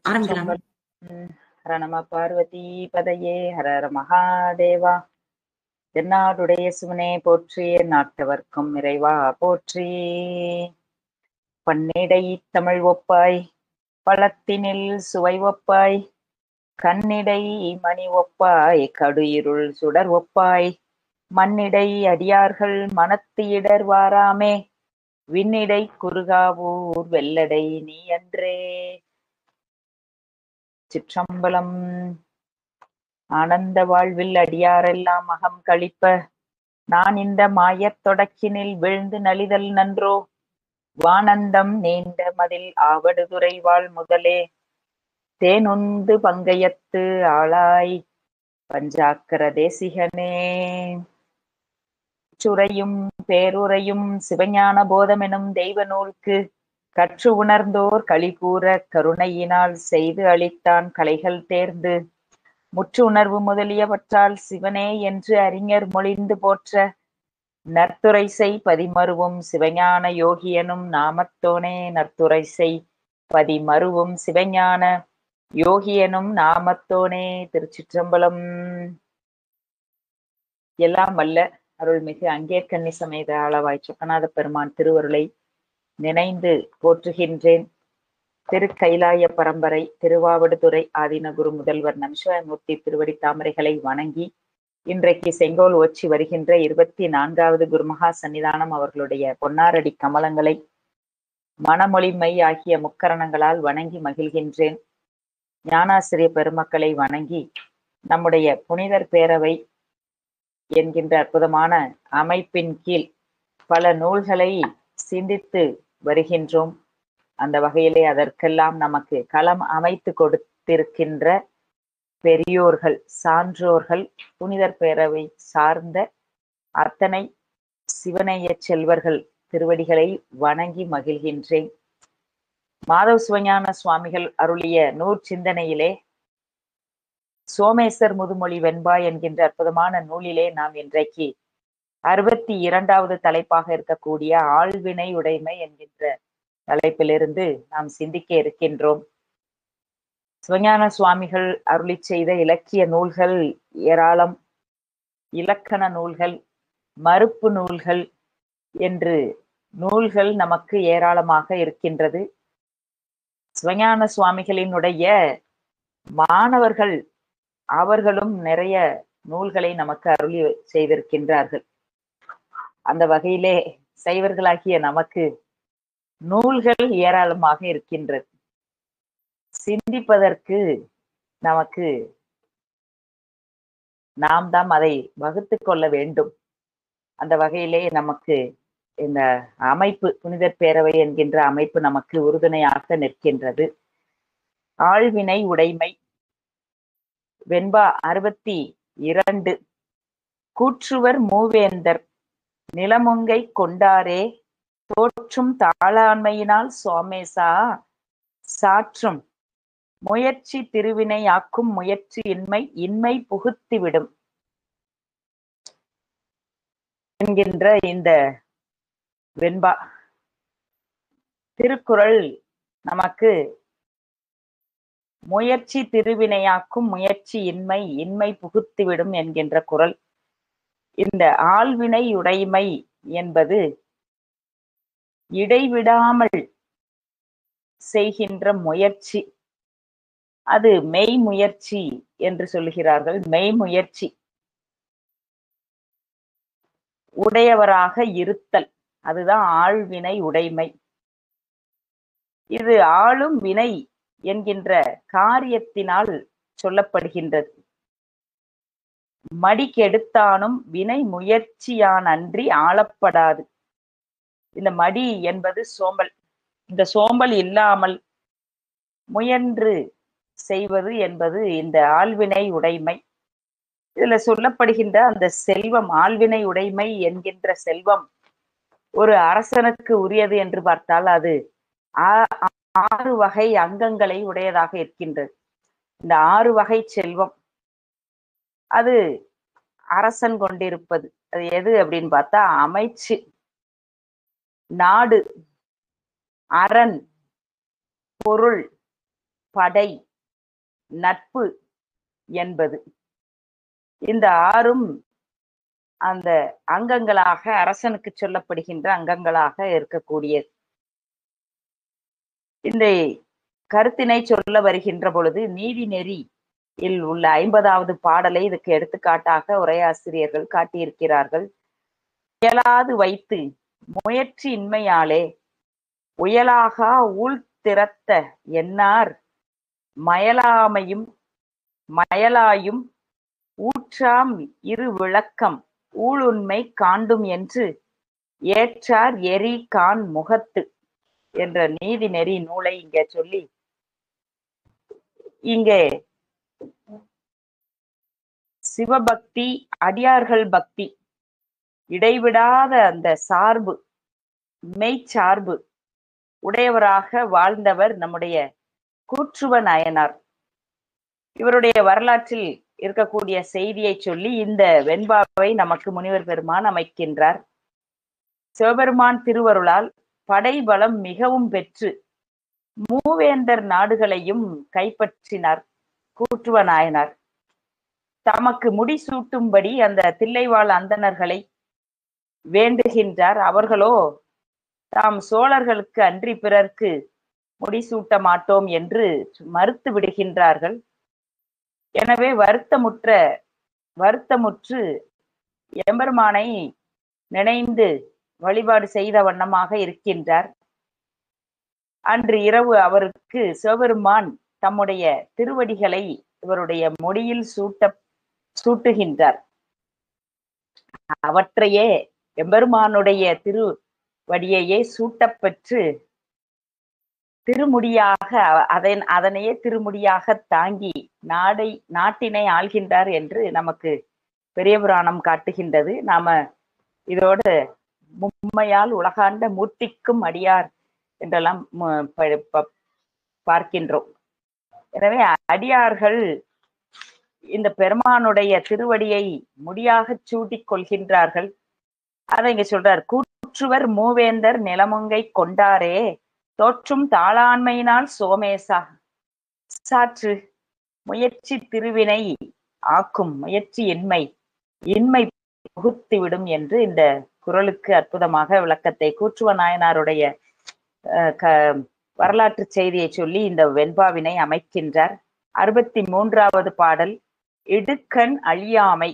ஆரம்பிக்கலாம். திருச்சிற்றம்பலம். ஹர நம பார்வதி பதையே ஹர ஹர மகாதேவா. தென்னாடுடைய சிவனே போற்றி, நாட்டவர்க்கும் இறைவா போற்றி. பன்னிடை தமிழ் ஒப்பாய், பழத்தினில் சுவை ஒப்பாய், கண்ணிடை மணி ஒப்பாய், கடுயிருள் சுடர் ஒப்பாய், மண்ணிடை அடியார்கள் மனத்து இடர் வாராமே, விண்ணிடை குறுகாவூர் வெள்ளடை நீ அன்றே. சிற்றம்பலம். ஆனந்த வாழ்வில் அடியாரெல்லாம் அகம் கழிப்ப, நான் இந்த மாயத் தொடக்கினில் வீழ்ந்து நலிதல் நன்றோ, வானந்தம் நீண்ட மதில் ஆவடுதுறை வாழ் முதலே, தேனுந்து பங்கயத்து ஆளாய் பஞ்சாக்கர தேசிகனே. சுரையும் பேருரையும் சிவஞான போதமெனும் தெய்வ நூல்க்கு, கற்று உணர்ந்தோர் களிகூற கருணையினால் செய்து அளித்தான் கலைகள் தேர்ந்து, முற்று உணர்வு முதலியவற்றால் சிவனே என்று அறிஞர் மொழிந்து போற்ற, நற்துரைசை பதிமருவும் சிவஞான யோகியனும் நாமத்தோனே. நற்துரைசை பதிமருவும் சிவஞான யோகியனும் நாமத்தோனே. திருச்சிற்றம்பலம். எல்லாம் வல்ல அருள்மிகு அங்கேற்கண்ணி சமேத ஆளவாய் சொக்கநாத பெருமான் திருவருளை நினைந்து போற்றுகின்றேன். திருக்கைலாய பரம்பரை திருவாவடுதுறை ஆதீனகுரு முதல்வர் நமசிவாயமூர்த்தி திருவடி தாமரைகளை வணங்கி, இன்றைக்கு செங்கோல் ஓச்சி வருகின்ற 24வது குருமகா சன்னிதானம் அவர்களுடைய பொன்னாரடி கமலங்களை மனமொழிமை ஆகிய முக்கரணங்களால் வணங்கி மகிழ்கின்றேன். ஞானாசிரிய பெருமக்களை வணங்கி, நம்முடைய புனிதர் பேரவை என்கின்ற அற்புதமான அமைப்பின் கீழ் பல நூல்களை சிந்தித்து வருகின்றோம். அந்த வகையிலே அதற்கெல்லாம் நமக்கு களம் அமைத்து கொடுத்திருக்கின்ற பெரியோர்கள், சான்றோர்கள், புனிதர் பேரவை சார்ந்த அத்தனை சிவனைய செல்வர்கள் திருவடிகளை வணங்கி மகிழ்கின்றேன். மாதவ சிவஞான சுவாமிகள் அருளிய நூற்சிந்தனையிலே சோமேசர் முதுமொழி வெண்பா என்கின்ற அற்புதமான நூலிலே நாம் இன்றைக்கு 62வது தலைப்பாக இருக்கக்கூடிய ஆழ்வினை உடைமை என்கின்ற தலைப்பிலிருந்து நாம் சிந்திக்க இருக்கின்றோம். சிவஞான சுவாமிகள் அருளி செய்த இலக்கிய நூல்கள் ஏராளம். இலக்கண நூல்கள், மறுப்பு நூல்கள் என்று நூல்கள் நமக்கு ஏராளமாக இருக்கின்றது. சிவஞான சுவாமிகளினுடைய மாணவர்கள் அவர்களும் நிறைய நூல்களை நமக்கு அருளி செய்திருக்கின்றார்கள். அந்த வகையிலே சைவர்களாகிய நமக்கு நூல்கள் ஏராளமாக இருக்கின்றது. சிந்திப்பதற்கு நமக்கு நாம் தான் அதை வகுத்து கொள்ள வேண்டும். அந்த வகையிலே நமக்கு இந்த அமைப்பு, புனிதர் பேரவை என்கின்ற அமைப்பு நமக்கு உறுதுணையாக நிற்கின்றது. ஆழ்வினை உடைமை வெண்பா 62. கூற்றுவர் மூவேந்தர் நிலமுங்கை கொண்டாரே, தோற்றும் தாளாண்மையினால் சோமேசா சாற்றும் முயற்சி திருவினை ஆக்கும் முயற்சி இன்மை புகுத்திவிடும் என்கின்ற இந்த வெண்பா திருக்குறள் நமக்கு முயற்சி திருவினையாக்கும் முயற்சி இன்மை புகுத்திவிடும் என்கின்ற குறள். இந்த ஆழ்வினை உடைமை என்பது இடைவிடாமல் செய்கின்ற முயற்சி. அது மெய்முயற்சி என்று சொல்லுகிறார்கள். மெய்முயற்சி உடையவராக இருத்தல், அதுதான் ஆழ்வினை உடைமை. இது ஆளும் வினை என்கின்ற காரியத்தினால் சொல்லப்படுகின்றது. மடி கெடுத்தானும் வினை முயற்சியான் அன்றி ஆளப்படாது. இந்த மடி என்பது சோம்பல். இந்த சோம்பல் இல்லாமல் முயன்று செய்வது என்பது இந்த ஆழ்வினை உடைமை. இதுல சொல்லப்படுகின்ற அந்த செல்வம், ஆழ்வினை உடைமை என்கின்ற செல்வம் ஒரு அரசனுக்கு உரியது என்று பார்த்தால் அது 6 வகை அங்கங்களை உடையதாக இருக்கின்றது. இந்த 6 வகை செல்வம் அது அரசன் கொண்டிருப்பது. அது எது அப்படின்னு பார்த்தா அமைச்சு, நாடு, அரண், பொருள், படை, நட்பு என்பது. இந்த ஆறும் அந்த அங்கங்களாக, அரசனுக்கு சொல்லப்படுகின்ற அங்கங்களாக இருக்கக்கூடியது. இந்த கருத்தினை சொல்ல வருகின்ற பொழுது நீதிநெறி உள்ள 50வது பாடலை இதுக்கு எடுத்துக்காட்டாக உரையாசிரியர்கள் காட்டியிருக்கிறார்கள். இயலாது வைத்து முயற்சி இன்மையாலே உயலாகா ஊழ்திறத்த என்னார் மயலாயும் ஊற்றாம் இரு விளக்கம் ஊழுண்மை காண்டும் என்று ஏற்றார் எரி கான் முகத்து என்ற நீதிநெறி நூலை இங்கே சொல்லி, இங்கே சிவபக்தி, அடியார்கள் பக்தி, இடைவிடாத அந்த சார்பு, மெய்ச்சார்பு உடையவராக வாழ்ந்தவர் நம்முடைய கூற்றுவ நாயனார். இவருடைய வரலாற்றில் இருக்கக்கூடிய செய்தியை சொல்லி இந்த வெண்பாவை நமக்கு முனிவர் பெருமான் அமைக்கின்றார். சிவபெருமான் திருவருளால் படைபலம் மிகவும் பெற்று மூவேந்தர் நாடுகளையும் கைப்பற்றினார் கூற்றுவ நாயனார். தமக்கு முடிசூட்டும்படி அந்த தில்லைவாழ் அந்தணர்களை வேண்டுகின்றார். அவர்களோ தாம் சோழர்களுக்கு அன்றி பிறர்க்கு முடிசூட்ட மாட்டோம் என்று மறுத்து விடுகின்றார்கள். எனவே வருத்தமுற்று எம்பெருமானை நினைந்து வழிபாடு செய்த வண்ணமாக இருக்கின்றார். அன்று இரவு அவருக்கு சிவபெருமான் தம்முடைய திருவடிகளை இவருடைய முடியில் சூட்டுகின்றார். அவற்றையே எம்பெருமானுடைய திருவடியையே சூட்டப்பெற்று திருமுடியாக அதனையே திருமுடியாக தாங்கி நாட்டினை ஆள்கின்றார் என்று நமக்கு பெரிய புராணம் காட்டுகின்றது. நாம இதோடு மும்மையால் உலகாண்ட மூர்த்திக்கும் அடியார் என்றெல்லாம் பார்க்கின்றோம். எனவே அடியார்கள் இந்த பெருமானுடைய திருவடியை முடியாக சூட்டிக் கொள்கின்றார்கள். அதை இங்க சொல்றார். கூற்றுவர் மூவேந்தர் நிலமுங்கை கொண்டாரே தோற்றும் தாளாண்மையினால் சோமேசா சாற்று முயற்சி திருவினை ஆக்கும் முயற்சி இன்மை புகுத்திவிடும் என்று இந்த குறளுக்கு அற்புதமாக விளக்கத்தை கூற்றுவ நாயனாருடைய வரலாற்று செய்தியை சொல்லி இந்த வெண்பாவினை அமைக்கின்றார். 63வது பாடல் இடுக்கண் அழியாமை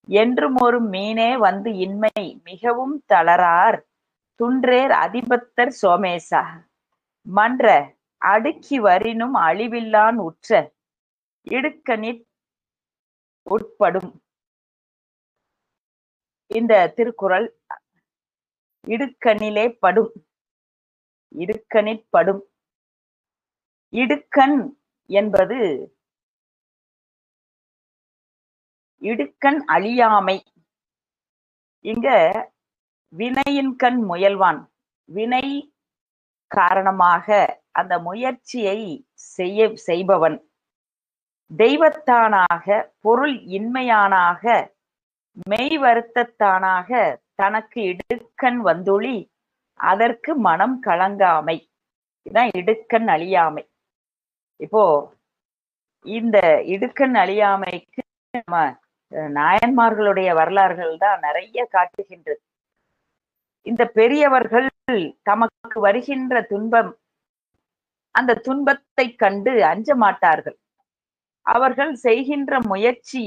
என்றும் ஒரு மீனே வந்து இன்மை மிகவும் தளரார் துன்றேர் அதிபத்தர் சோமேசா மன்ற அடுக்கி வரினும் அழிவில்லான் உற்ற இடுக்கணிற் உட்படும். இந்த திருக்குறள் இடுக்கணிலே படும், இடுக்கணிற்படும். இடுக்கண் என்பது இடுக்கண் அழியாமை. இங்க வினையின் கண் முயல்வான், வினை காரணமாக அந்த முயற்சியை செய்பவன், தெய்வத்தானாக பொருள் இன்மையானாக மெய் வருத்தத்தானாக தனக்கு இடுக்கண் வந்துளி அதற்கு மனம் கலங்காமை, இதான் இடுக்கண் அழியாமை. இப்போ இந்த இடுக்கண் அழியாமைக்கு நம்ம நாயன்மார்களுடைய வரலாறுகள் தான் நிறைய காட்டுகின்றது. இந்த பெரியவர்கள் தமக்கு வருகின்ற துன்பம், அந்த துன்பத்தை கண்டு அஞ்ச மாட்டார்கள். அவர்கள் செய்கின்ற முயற்சி,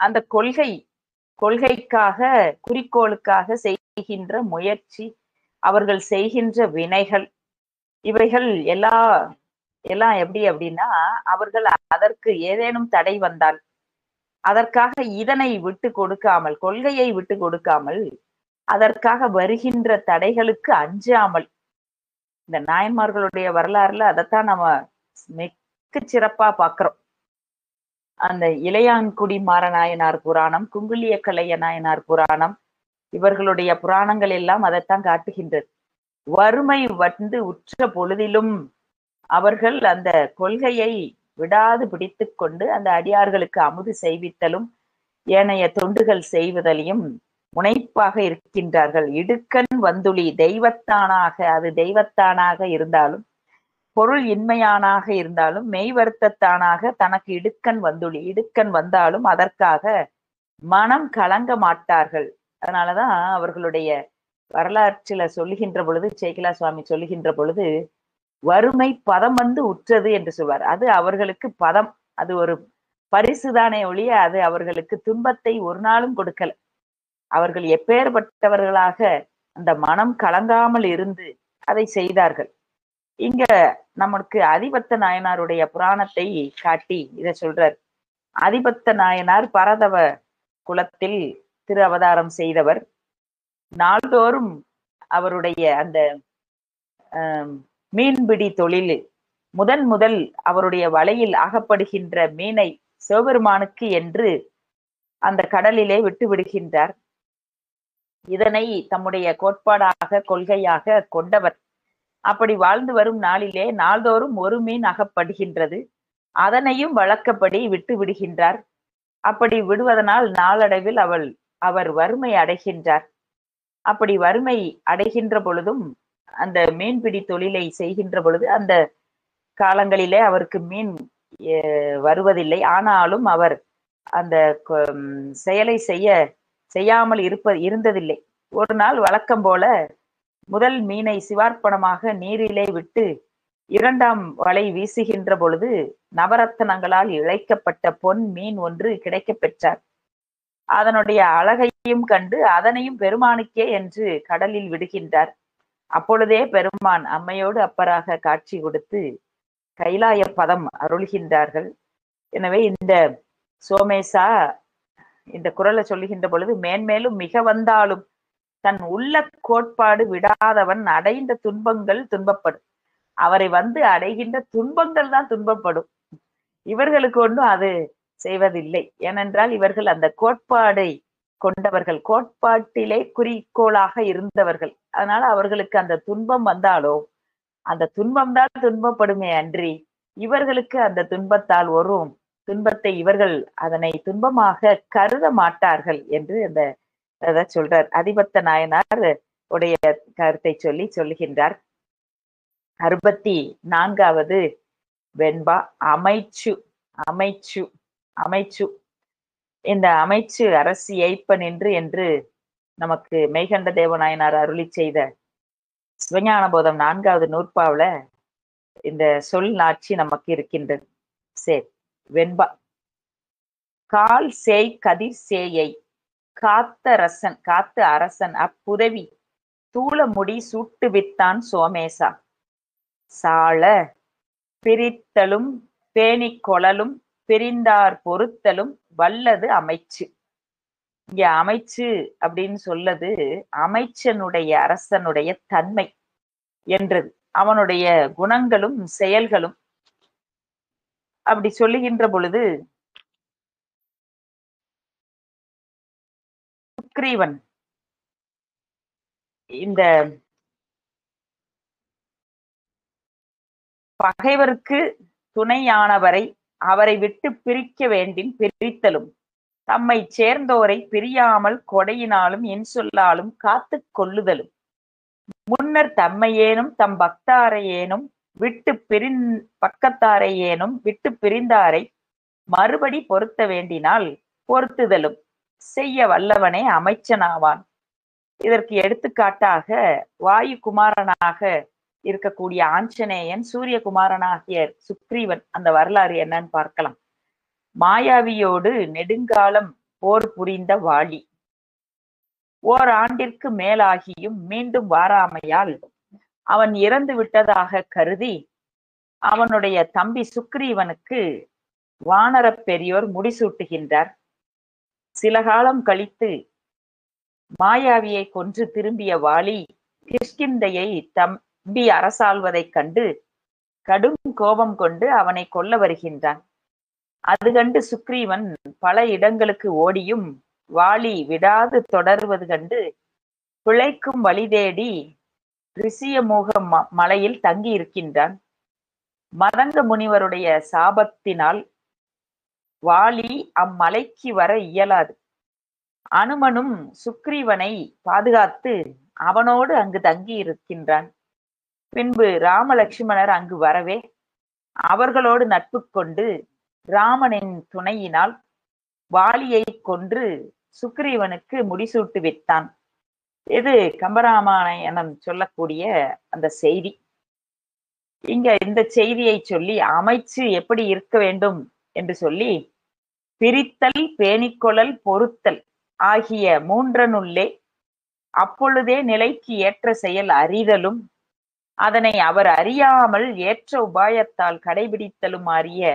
அந்த கொள்கைக்காக குறிக்கோளுக்காக செய்கின்ற முயற்சி, அவர்கள் செய்கின்ற வினைகள், இவைகள் எல்லாம் எப்படி அப்படின்னா, அவர்கள் அதற்கு ஏதேனும் தடை வந்தால் அதற்காக இதனை விட்டு கொடுக்காமல், கொள்கையை விட்டு கொடுக்காமல், அதற்காக வருகின்ற தடைகளுக்கு அஞ்சாமல், இந்த நாயன்மார்களுடைய வரலாறுல அதைத்தான் நம்ம மிக சிறப்பா பார்க்கிறோம். அந்த இளையான்குடி மாறநாயனார் புராணம், குங்குலிய கலைய நாயனார் புராணம், இவர்களுடைய புராணங்கள் எல்லாம் அதைத்தான் காட்டுகின்றது. வறுமை வந்து உற்ற பொழுதிலும் அவர்கள் அந்த கொள்கையை விடாது பிடித்து கொண்டு அந்த அடியார்களுக்கு அமுது செய்வித்தலும் ஏனைய தொண்டுகள் செய்வதையும் முனைப்பாக இருக்கின்றார்கள். இடுக்கண் வந்துளி தெய்வத்தானாக, அது தெய்வத்தானாக இருந்தாலும் பொருள் இன்மையானாக இருந்தாலும் மெய் வருத்தத்தானாக தனக்கு இடுக்கண் வந்துளி, இடுக்கண் வந்தாலும் அதற்காக மனம் கலங்க மாட்டார்கள். அதனாலதான் அவர்களுடைய வரலாற்றில சொல்லுகின்ற பொழுது, சேக்கிலா சுவாமி சொல்லுகின்ற பொழுது, வறுமை பதம் வந்து உற்றது என்று சொல்வார். அது அவர்களுக்கு பதம், அது ஒரு பரிசுதானே ஒழிய அது அவர்களுக்கு துன்பத்தை ஒரு நாளும் கொடுக்கல. அவர்கள் எப்பேற்பட்டவர்களாக அந்த மனம் கலங்காமல் இருந்து அதை செய்தார்கள். இங்க நமக்கு அதிபத்த நாயனாருடைய புராணத்தை காட்டி இதை சொல்றார். அதிபத்த நாயனார் பரதவ குலத்தில் திரு அவதாரம் செய்தவர். நாள்தோறும் அவருடைய அந்த மீன்பிடி தொழில் முதல் அவருடைய வலையில் அகப்படுகின்ற மீனை சிவபெருமானுக்கு என்று அந்த கடலிலே விட்டு விடுகின்றார். இதனை தம்முடைய கோட்பாடாக கொள்கையாக கொண்டவர். அப்படி வாழ்ந்து வரும் நாளிலே நாள்தோறும் ஒரு மீன் அகப்படுகின்றது. அதனையும் வழக்கப்படி விட்டு விடுகின்றார். அப்படி விடுவதனால் நாளடைவில் அவர் வறுமை அடைகின்றார். அப்படி வறுமை அடைகின்ற பொழுதும் அந்த மீன்பிடி தொழிலை செய்கின்ற பொழுது அந்த காலங்களிலே அவருக்கு மீன் வருவதில்லை. ஆனாலும் அவர் அந்த செயலை செய்யாமல் இருந்ததில்லை. ஒரு நாள் வழக்கம் போல முதல் மீனை சிவார்ப்பணமாக நீரிலே விட்டு இரண்டாம் வலை வீசுகின்ற பொழுது நவரத்தனங்களால் இழைக்கப்பட்ட பொன் மீன் ஒன்று கிடைக்க பெற்றார். அதனுடைய அழகையும் கண்டு அதனையும் பெருமானுக்கே என்று கடலில் விடுகின்றார். அப்பொழுதே பெருமான் அம்மையோடு அப்பராக காட்சி கொடுத்து கைலாய பதம் அருள்கின்றார்கள். எனவே இந்த சோமேசா இந்த குறளை சொல்லுகின்ற பொழுது, மேன்மேலும் மிக வந்தாலும் தன் உள்ள கோட்பாடு விடாதவன் அடைந்த துன்பங்கள் துன்பப்படும். அவரை வந்து அடைகின்ற துன்பங்கள் தான் துன்பப்படும். இவர்களுக்கு ஒன்றும் அது செய்வதில்லை. ஏனென்றால் இவர்கள் அந்த கோட்பாடை கொண்டவர்கள், கோட்பாட்டிலே குறிக்கோளாக இருந்தவர்கள். அதனால அவர்களுக்கு அந்த துன்பம் வந்தாலோ அந்த துன்பம் தான் துன்பப்படுமே அன்றி இவர்களுக்கு அந்த துன்பத்தால் வரும் துன்பத்தை இவர்கள் அதனை துன்பமாக கருத மாட்டார்கள் என்று அந்த சொல்றார். அதிபத்த நாயனார் உடைய கருத்தை சொல்லுகின்றார். 64வது வெண்பா அமைச்சு. அமைச்சு அமைச்சு இந்த அமைச்சு அரசு ஏய்ப்ப நின்று என்று நமக்கு மெய்கண்ட தேவநாயனார் அருளி செய்த சிவஞான போதம் 4வது நூற்பாவுல இந்த சொல் நாட்சி நமக்கு இருக்கின்றது. சரி, வெண்பா. கால் சேய் கதிர் சேயை காத்த அரசன் அப்புதவி தூளமுடி சூட்டு வித்தான் சோமேசா சாள பிரித்தலும் பேணிக் கொளலும் பிரிந்தார் பொறுத்தலும் வல்லது அமைச்சு. இங்க அமைச்சு அப்படின்னு சொல்லது அமைச்சனுடைய அரசனுடைய தன்மை என்றது, அவனுடைய குணங்களும் செயல்களும். அப்படி சொல்லுகின்ற பொழுது சுக்ரீவன் இந்த பகைவருக்கு துணையானவரை அவரை விட்டு பிரிக்க வேண்டின் பிரித்தலும் தம்மை சேர்ந்தோரை பிரியாமல் கொடையினாலும் இன்சொல்லாலும் காத்து கொள்ளுதலும் முன்னர் தம்மையேனும் தம் பக்தாரையேனும் பக்கத்தாரையேனும் விட்டு பிரிந்தாரை மறுபடி பொருத்த வேண்டினால் பொருத்துதலும் செய்ய வல்லவனே அமைச்சனாவான். இதற்கு எடுத்துக்காட்டாக வாயு குமாரனாக இருக்கக்கூடிய ஆஞ்சநேயன், சூரிய குமாரனாகிய சுக்ரீவன் அந்த வரலாறு என்னன்னு பார்க்கலாம். மாயாவியோடு நெடுங்காலம் போர் புரிந்த வாலி ஓராண்டிற்கு மேலாகியும் மீண்டும் வாராமையால் அவன் இறந்து விட்டதாக கருதி அவனுடைய தம்பி சுக்ரீவனுக்கு வானரப் பெரியோர் முடிசூட்டுகின்றார். சில காலம் கழித்து மாயாவியை கொன்று திரும்பிய வாலி கிஷ்கிந்தையை தம்பி அரசாள்வதைக் கண்டு கடும் கோபம் கொண்டு அவனை கொல்ல வருகின்றான். அது கண்டு சுக்ரீவன் பல இடங்களுக்கு ஓடியும் வாலி விடாது தொடர்வது கண்டு பிழைக்கும் வழி தேடி ரிஷியமூக மலையில் தங்கி இருக்கின்றான். மதங்க முனிவருடைய சாபத்தினால் வாலி அம்மலைக்கு வர இயலாது. அனுமனும் சுக்ரீவனை பாதுகாத்து அவனோடு அங்கு தங்கி இருக்கின்றான். பின்பு ராம லட்சுமணர் அங்கு வரவே அவர்களோடு நட்பு கொண்டு ராமனின் துணையினால் வாலியை கொன்று சுக்ரீவனுக்கு முடிசூட்டு விட்டான். இது கம்பராமாயணம் சொல்லக்கூடிய அந்த செய்தி. இங்க இந்த செய்தியை சொல்லி அமைச்சு எப்படி இருக்க வேண்டும் என்று சொல்லி, பிரித்தல், பேணிக்கொள்ளல், பொறுத்தல் ஆகிய மூன்றனுள்ளே அப்பொழுதே நிலைக்கு ஏற்ற செயல் அறிதலும், அதனை அவர் அறியாமல் ஏற்ற உபாயத்தால் கடைபிடித்தலும் அறிய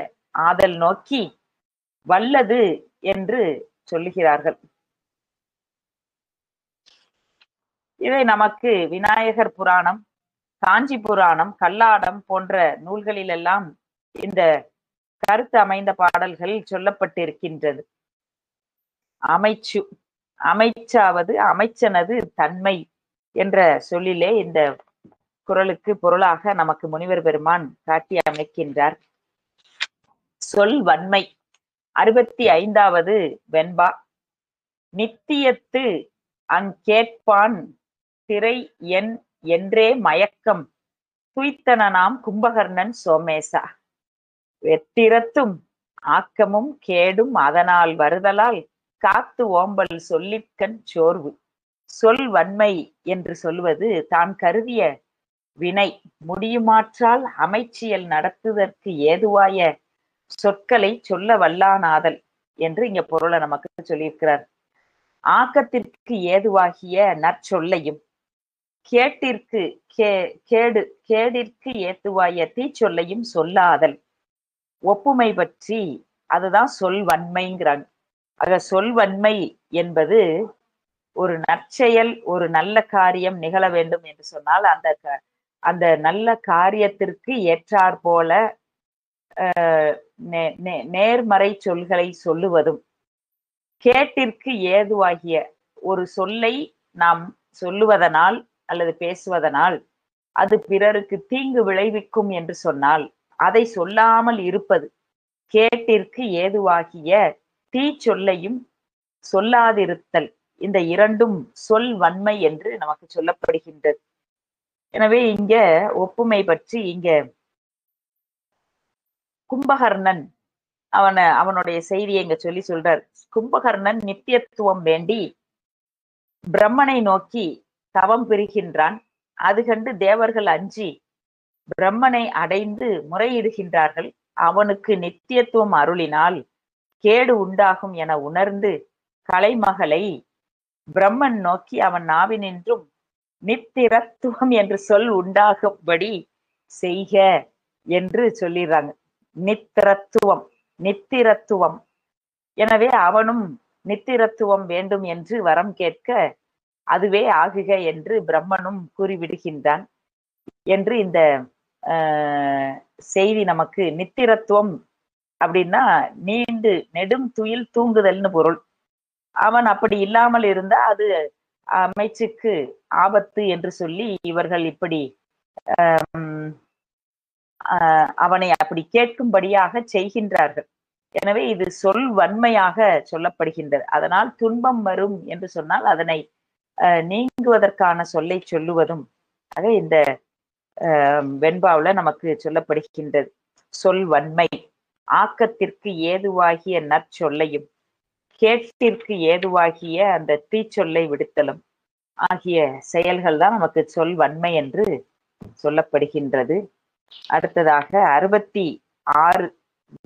ஆதல் நோக்கி வல்லது என்று சொல்லுகிறார்கள். இதை நமக்கு விநாயகர் புராணம், காஞ்சி புராணம், கல்லாடம் போன்ற நூல்களிலெல்லாம் இந்த கருத்து அமைந்த பாடல்கள் சொல்லப்பட்டிருக்கின்றது. அமைச்சு, அமைச்சாவது அமைச்சனது தன்மை என்ற சொல்லிலே இந்த குறளுக்கு பொருளாக நமக்கு முனிவர் பெருமான் காட்டி அமைக்கின்றார். சொல் வன்மை 65வது வெண்பா. நித்தியத்து அங்கேற்பான் திரை என் என்றே மயக்கம் துய்த்தனாம் கும்பகர்ணன் சோமேசா. வெத்திரத்தும் ஆக்கமும் கேடும் அதனால் வருதலால் காத்து ஓம்பல் சொல்லிற்கண் சோர்வு. சொல் வன்மை என்று சொல்வது தான் கருதிய வினை முடியுமாற்றால் அமைச்சியல் நடத்துதற்கு ஏதுவாய சொற்களை சொல்ல வல்லானாதல் என்று இங்க பொருளை நமக்கு சொல்லியிருக்கிறார். ஆக்கத்திற்கு ஏதுவாகிய நற்சொல்லையும், கேட்டிற்கு கேடிற்கு ஏதுவாய தீச்சொல்லையும் சொல்லாதல். ஒப்புமை பற்றி அதுதான் சொல்வன்மைங்கிறாங்க. ஆக சொல்வன்மை என்பது ஒரு நற்செயல், ஒரு நல்ல காரியம் நிகழ வேண்டும் என்று சொன்னால் அந்த நல்ல காரியத்திற்கு ஏற்றாற் போல நேர்மறை சொல்களை சொல்லுவதும், கேட்டிற்கு ஏதுவாகிய ஒரு சொல்லை நாம் சொல்லுவதனால் அல்லது பேசுவதனால் அது பிறருக்கு தீங்கு விளைவிக்கும் என்று சொன்னால் அதை சொல்லாமல் இருப்பது. கேட்டிற்கு ஏதுவாகிய தீச்சொல்லையும் சொல்லாதிருத்தல், இந்த இரண்டும் சொல் வன்மை என்று நமக்கு சொல்லப்படுகின்றது. எனவே இங்க ஒப்புமை பற்றி இங்க கும்பகர்ணன் அவனுடைய செய்தியை இங்க சொல்றார். கும்பகர்ணன் நித்தியத்துவம் வேண்டி பிரம்மனை நோக்கி தவம் பெறுகின்றான். அது கண்டு தேவர்கள் அஞ்சி பிரம்மனை அடைந்து முறையிடுகின்றார்கள். அவனுக்கு நித்தியத்துவம் அருளினால் கேடு உண்டாகும் என உணர்ந்து கலைமகளை பிரம்மன் நோக்கி அவன் நாவினின்றும் நித்திரத்துவம் என்று சொல் உண்டாகும்படி செய்க என்று சொல்லிடுறாங்க. நித்திரத்துவம், நித்திரத்துவம். எனவே அவனும் நித்திரத்துவம் வேண்டும் என்று வரம் கேட்க அதுவே ஆகுக என்று பிரம்மனும் கூறிவிடுகின்றான் என்று இந்த செய்தி நமக்கு. நித்திரத்துவம் அப்படின்னா நீண்டு நெடும் துயில் தூங்குதல்னு பொருள். அவன் அப்படி இல்லாமல் இருந்தா அது அமைச்சுக்கு ஆபத்து என்று சொல்லி இவர்கள் இப்படி அவனை அப்படி கேட்கும்படியாக செய்கின்றார்கள். எனவே இது சொல் வன்மையாக சொல்லப்படுகின்றது. அதனால் துன்பம் வரும் என்று சொன்னால் அதனை நீங்குவதற்கான சொல்லை சொல்லுவதும் ஆக இந்த வெண்பாவுல நமக்கு சொல்லப்படுகின்றது. சொல் வன்மை, ஆக்கத்திற்கு ஏதுவாகிய நற்சொல்லையும் கேட்டிற்கு ஏதுவாகிய அந்த தீச்சொல்லை விடுத்தலும் ஆகிய செயல்கள் தான் நமக்கு சொல் வன்மை என்று சொல்லப்படுகின்றது. அடுத்ததாக 66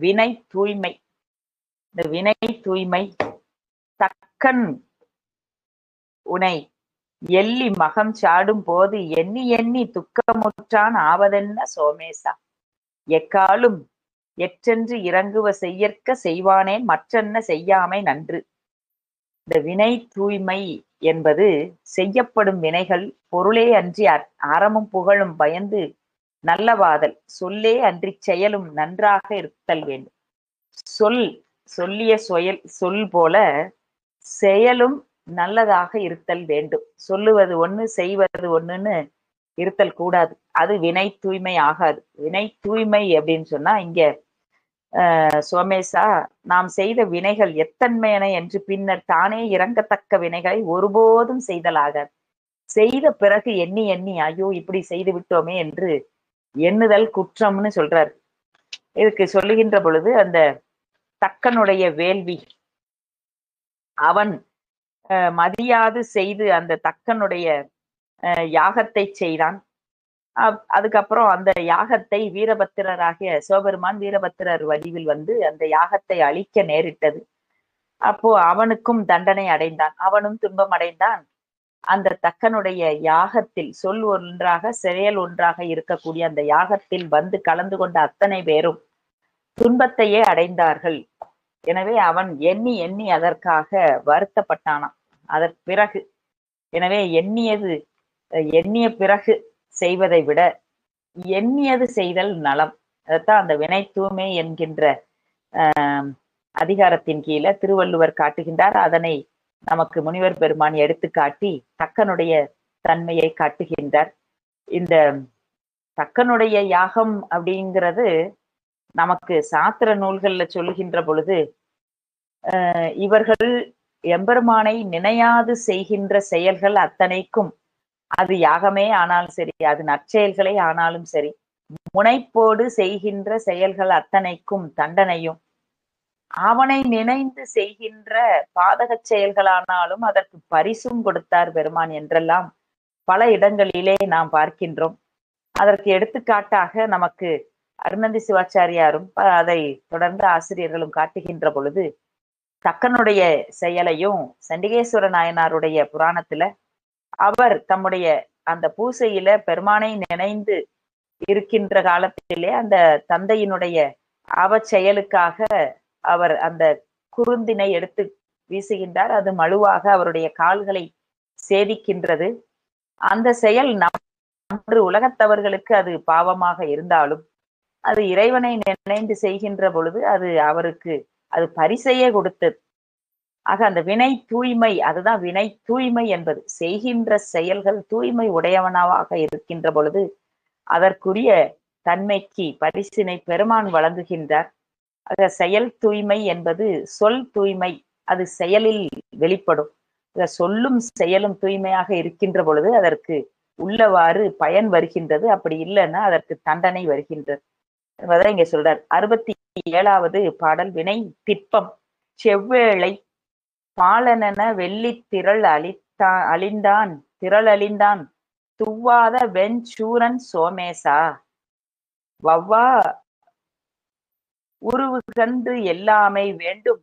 வினை தூய்மை. இந்த வினை தூய்மை தக்கன் உனை எள்ளி மகம் சாடும் போது எண்ணி எண்ணி துக்கமுற்றான் ஆவதென்ன சோமேசா. எக்காலும் எற்றென்று இறங்குவ செய்யற்க செய்வானேன் மற்றென்ன செய்யாமை நன்று. இந்த வினை தூய்மை என்பது செய்யப்படும் வினைகள் பொருளே அன்றி அறமும் புகழும் பயந்து நல்லவாதல், சொல்லே அன்றி செயலும் நன்றாக இருத்தல் வேண்டும். சொல்லிய சொல் போல செயலும் நல்லதாக இருத்தல் வேண்டும். சொல்லுவது ஒண்ணு செய்வது ஒண்ணுன்னு இருத்தல் கூடாது. அது வினை தூய்மை ஆகாது. வினை தூய்மை அப்படின்னு சொன்னா இங்க சோமேசா, நாம் செய்த வினைகள் எத்தன்மையன என்று பின்னர் தானே இறங்கத்தக்க வினைகளை ஒருபோதும் செய்தலாக, செய்த பிறகு எண்ணி எண்ணி ஐயோ இப்படி செய்து விட்டோமே என்று எண்ணுதல் குற்றம்னு சொல்றார். இதுக்கு சொல்லுகின்ற பொழுது அந்த தக்கனுடைய வேள்வி, அவன் மதியாது செய்து அந்த தக்கனுடைய யாகத்தை செய்தான். அதுக்கப்புறம் அந்த யாகத்தை வீரபத்திரராகிய சிவபெருமான் வீரபத்திரர் வடிவில் வந்து அந்த யாகத்தை அழிக்க நேரிட்டது. அப்போ அவனுக்கும் தண்டனை அடைந்தான், அவனும் துன்பம் அடைந்தான். அந்த தக்கனுடைய யாகத்தில் சொல் ஒன்றாக செயல் ஒன்றாக இருக்கக்கூடிய அந்த யாகத்தில் வந்து கலந்து கொண்ட அத்தனை பேரும் துன்பத்தையே அடைந்தார்கள். எனவே அவன் எண்ணி எண்ணி அதற்காக வருத்தப்பட்டானான். அதற்கு பிறகு எனவே எண்ணிய பிறகு செய்வதை விட எண்ணியது செய்தல் நலம். அதைத்தான் அந்த வினை தூய்மை என்கின்ற அதிகாரத்தின் கீழே திருவள்ளுவர் காட்டுகின்றார். அதனை நமக்கு முனிவர் பெருமான் எடுத்து காட்டி தக்கனுடைய தன்மையை காட்டுகின்றார். இந்த தக்கனுடைய யாகம் அப்படிங்கிறது நமக்கு சாத்திர நூல்கள்ல சொல்லுகின்ற பொழுது இவர்கள் எம்பெருமானை நினையாது செய்கின்ற செயல்கள் அத்தனைக்கும், அது யாகமே ஆனாலும் சரி, அது நற்செயல்களே ஆனாலும் சரி, முனைப்போடு செய்கின்ற செயல்கள் அத்தனைக்கும் தண்டனையும், அவனை நினைந்து செய்கின்ற பாதக செயல்களானாலும் அதற்கு பரிசும் கொடுத்தார் பெருமான் என்றெல்லாம் பல இடங்களிலே நாம் பார்க்கின்றோம். அதற்கு எடுத்துக்காட்டாக நமக்கு அருணந்தி சிவாச்சாரியாரும் அதை தொடர்ந்து ஆசிரியர்களும் காட்டுகின்ற பொழுது, தக்கனுடைய செயலையும் சண்டிகேஸ்வர நாயனாருடைய புராணத்துல அவர் தம்முடைய அந்த பூசையில பெருமானை நினைந்து இருக்கின்ற காலத்திலே அந்த தந்தையினுடைய அவச்செயலுக்காக அவர் அந்த குருந்தினை எடுத்து வீசுகின்றார். அது மழுவாக அவருடைய கால்களை சேதிக்கின்றது. அந்த செயல் நன்று உலகத்தவர்களுக்கு அது பாவமாக இருந்தாலும் அது இறைவனை நினைந்து செய்கின்ற பொழுது அது அவருக்கு அது பரிசையே கொடுத்தது. ஆக அந்த வினை தூய்மை, அதுதான் வினை தூய்மை என்பது. செய்கின்ற செயல்கள் தூய்மை உடையவனாக இருக்கின்ற பொழுது அதற்குரிய தன்மைக்கு பரிசினை பெருமான் வழங்குகின்றார். ஆக செயல் தூய்மை என்பது சொல் தூய்மை, அது செயலில் வெளிப்படும். சொல்லும் செயலும் தூய்மையாக இருக்கின்ற பொழுது அதற்கு உள்ளவாறு பயன் வருகின்றது. அப்படி இல்லைன்னா அதற்கு தண்டனை வருகின்றது என்பதை இங்க சொல்றார். 67வது பாடல் வினை திட்பம். செவ்வேளை பாலனென வெள்ளி திரள் அழிந்தான் திரள் அழிந்தான் துவாத வெஞ்சூரன் சோமேசா, வவ்வா உருவு கண்டு எல்லாமை வேண்டும்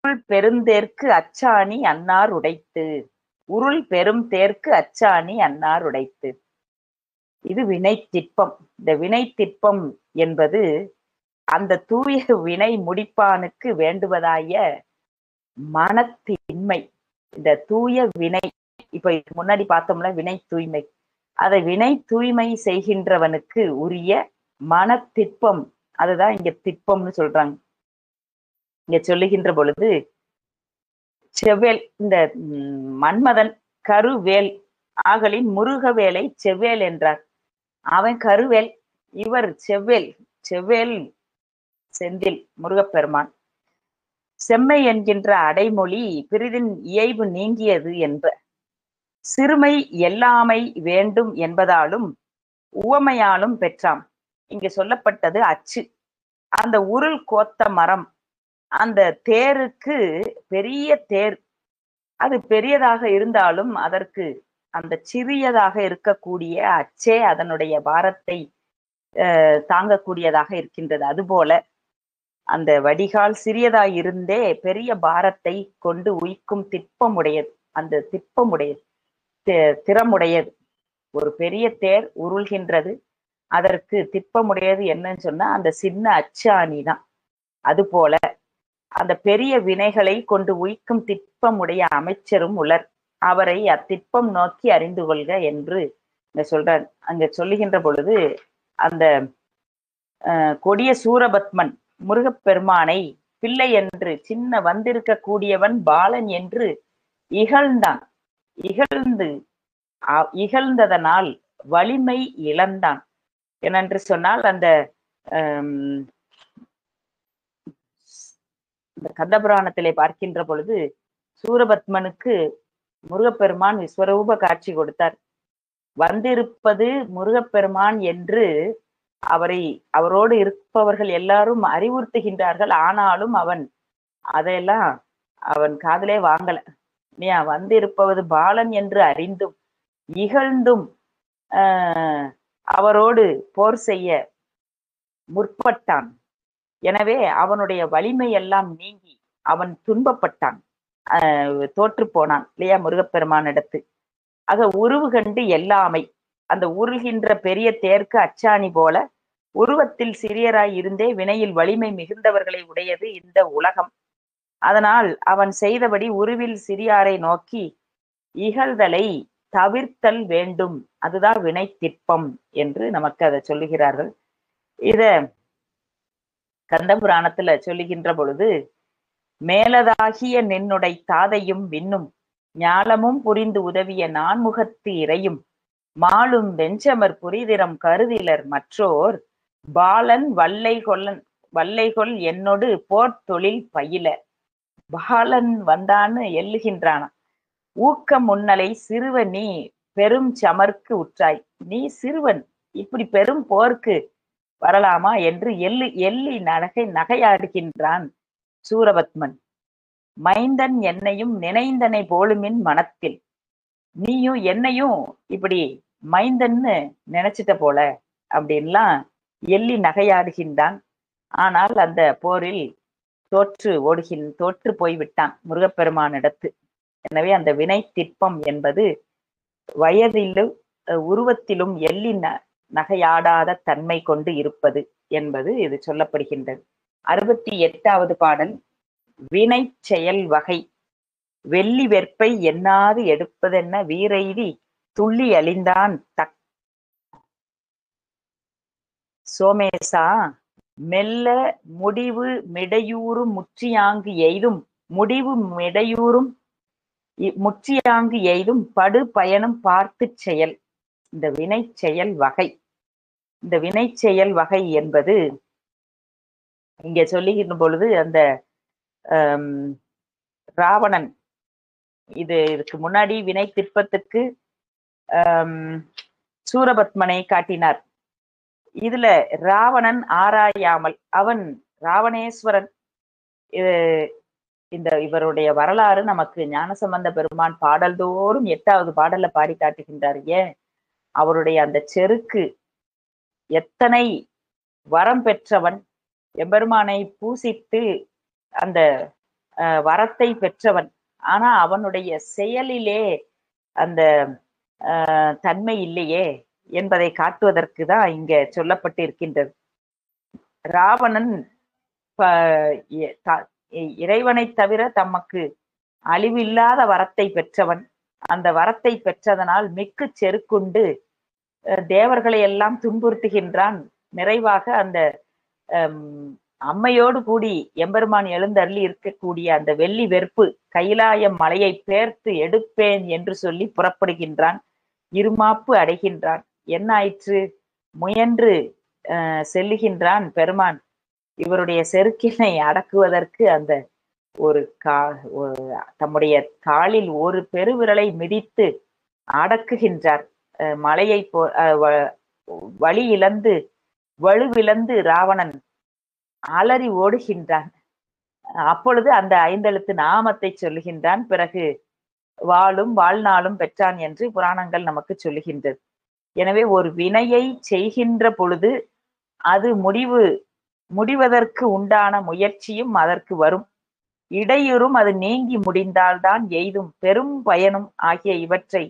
உருள் பெருந்தேற்கு அச்சாணி அன்னார் உடைத்து. உருள் பெரும் தேர்க்கு அச்சாணி அன்னார் உடைத்து. இது வினை திட்பம். இந்த வினை திட்பம் என்பது அந்த தூய வினை முடிப்பானுக்கு வேண்டுவதாய மனத்தின்மை. இந்த தூய வினை, இப்ப முன்னாடி பார்த்தோம்ல வினை தூய்மை, அதை வினை தூய்மை செய்கின்றவனுக்கு உரிய மனத்திட்பம், அதுதான் இங்க திட்பம்னு சொல்றாங்க. இங்க சொல்லுகின்ற பொழுது செவ்வேல், இந்த மன்மதன் கருவேல் ஆகலின் முருகவேலை செவ்வேல் என்றார். அவன் கருவேல், இவர் செவ்வேல். செவ்வேல் செந்தில் முருகப்பெருமான். செம்மை என்கின்ற அடைமொழி பிரிதின் இயைபு நீங்கியது என்ப. சிறுமை எல்லாமை வேண்டும் என்பதாலும் உவமையாலும் பெற்றாம். இங்கு சொல்லப்பட்டது அச்சு. அந்த உருள் கோத்த மரம், அந்த தேருக்கு பெரிய தேர், அது பெரியதாக இருந்தாலும் அதற்கு அந்த சிறியதாக இருக்கக்கூடிய அச்சே அதனுடைய பாரத்தை தாங்கக்கூடியதாக இருக்கின்றது. அதுபோல அந்த வடிகால் சிறியதாய் இருந்தே பெரிய பாரத்தை கொண்டு உய்க்கும் திட்பமுடையது. அந்த திட்பமுடையது, திறமுடையது. ஒரு பெரிய தேர் உருள்கின்றது, அதற்கு திட்பமுடையது என்னன்னு சொன்னா அந்த சின்ன அச்சாணி தான். அதுபோல அந்த பெரிய வினைகளை கொண்டு உய்க்கும் திட்பமுடைய அமைச்சரும் உலர். அவரை அத்திட்பம் நோக்கி அறிந்து கொள்க என்று இங்க சொல்றார். அங்க சொல்லுகின்ற பொழுது அந்த கொடிய சூரபத்மன் முருகப்பெருமானை பிள்ளை என்று சின்ன வந்திருக்க கூடியவன் பாலன் என்று இகழ்ந்தான். இகழ்ந்ததனால் வலிமை இழந்தான். ஏனென்று சொன்னால் அந்த கந்தபுராணத்திலே பார்க்கின்ற பொழுது சூரபத்மனுக்கு முருகப்பெருமான் விஸ்வரூப காட்சி கொடுத்தார். வந்திருப்பது முருகப்பெருமான் என்று அவரோடு இருப்பவர்கள் எல்லாரும் அறிவுறுத்துகின்றார்கள். ஆனாலும் அதையெல்லாம் அவன் காதிலே வாங்கல. வந்திருப்பவது பாலன் என்று அறிந்தும் இகழ்ந்தும் அவரோடு போர் செய்ய முற்பட்டான். எனவே அவனுடைய வலிமை எல்லாம் நீங்கி அவன் துன்பப்பட்டான், தோற்று போனான் இல்லையா முருகப்பெருமானிடத்து. ஆக உருவு கண்டு எல்லாமை, அந்த உருகின்ற பெரிய தேர்க்கு அச்சாணி போல உருவத்தில் சிறியராய் இருந்தே வினையில் வலிமை மிகுந்தவர்களை உடையது இந்த உலகம். அதனால் அவன் செய்தபடி உருவில் சிறியாரை நோக்கி இகழ்தலை தவிர்த்தல் வேண்டும். அதுதான் வினை திட்பம் என்று நமக்கு அதை சொல்லுகிறார்கள். இத கந்தபுராணத்துல சொல்லுகின்ற பொழுது, மேலதாகிய நின்னுடை தாதையும் விண்ணும் ஞாலமும் புரிந்து உதவிய நான்முகத்து இறையும் மாலும் வெஞ்சமர் புரிதிரம் கருதிலர் மற்றோர் பாலன் வல்லைகொள் என்னோடு போர் தொழில் பயில. பாலன் வந்தான்னு எள்ளுகின்றானா. ஊக்கம் முன்னலை சிறுவன் நீ பெரும் சமர்க்கு உற்றாய். நீ சிறுவன், இப்படி பெரும் போருக்கு வரலாமா என்று எள்ளி நகையாடுகின்றான் சூரபத்மன். மைந்தன் என்னையும் நினைந்தனை போலுமின் மனத்தில். நீயும் என்னையும் இப்படி மைந்தன்னு நினைச்சிட்ட போல அப்படின்லாம் எள்ளி நகையாடுகின்றான். ஆனால் அந்த போரில் தோற்று போய்விட்டான் முருகப்பெருமானிடத்து. எனவே அந்த வினை திட்பம் என்பது வயதிலும் உருவத்திலும் எள்ளி நகையாடாத தன்மை கொண்டு இருப்பது என்பது இது சொல்லப்படுகின்றது. 68வது பாடல் வினை செயல் வகை. வெள்ளி வெற்பை எண்ணாது எடுப்பதென்ன வீரெய்தி துள்ளி அழிந்தான் சோமேசா மெல்ல முடிவு மிடையூறும் முற்றியாங்கு எய்தும் முற்றியாங்கு எய்தும் படு பயனும் பார்த்து செயல். இந்த வினை செயல் வகை, இந்த வினை செயல் வகை என்பது இங்க சொல்லுகின்ற பொழுது அந்த ராவணன் இதுக்கு முன்னாடி வினை திட்பத்துக்கு சூரபத்மனை காட்டினார். இதுல ராவணன் ஆராயாமல் அவன் ராவணேஸ்வரன். இவருடைய வரலாறு நமக்கு ஞானசம்பந்த பெருமான் பாடல்தோறும் 8வது பாடல்ல பாடி காட்டுகின்றார். ஏன் அவருடைய அந்த செருக்கு எத்தனை வரம் பெற்றவன், எம்பெருமானை பூசித்து அந்த வரத்தை பெற்றவன். ஆனா அவனுடைய செயலிலே அந்த தன்மை இல்லையே என்பதை காட்டுவதற்கு தான் இங்க சொல்லப்பட்டு இருக்கின்றது. ராவணன் இறைவனை தவிர தமக்கு அழிவில்லாத வரத்தை பெற்றவன். அந்த வரத்தை பெற்றதனால் மிக்கு செருக்குண்டு தேவர்களை எல்லாம் துன்புறுத்துகின்றான். நிறைவாக அந்த அம்மையோடு கூடி எம்பெருமான் எழுந்தருளி இருக்கக்கூடிய அந்த வெள்ளி வெற்பு கைலாய மலையை பேர்த்து எடுப்பேன் என்று சொல்லி புறப்படுகின்றான். இருமாப்பு அடைகின்றான். என்ன ஆயிற்று? முயன்று செல்லுகின்றான் பெருமான். இவருடைய செருக்கினை அடக்குவதற்கு அந்த தம்முடைய காலில் ஒரு பெருவிரலை மிதித்து அடக்குகின்றார். மலையை வலுவிழந்து ராவணன் அலறி ஓடுகின்றான். அப்பொழுது அந்த 5 எழுத்து நாமத்தை சொல்லுகின்றான். பிறகு வாளும் வாழ்நாளும் பெற்றான் என்று புராணங்கள் நமக்கு சொல்லுகின்றது. எனவே ஒரு வினையை செய்கின்ற பொழுது அது முடிவதற்கு உண்டான முயற்சியும் அதற்கு வரும். இடையூறும் அது நீங்கி முடிந்தால்தான் எய்தும் பெரும் பயனும் ஆகிய இவற்றை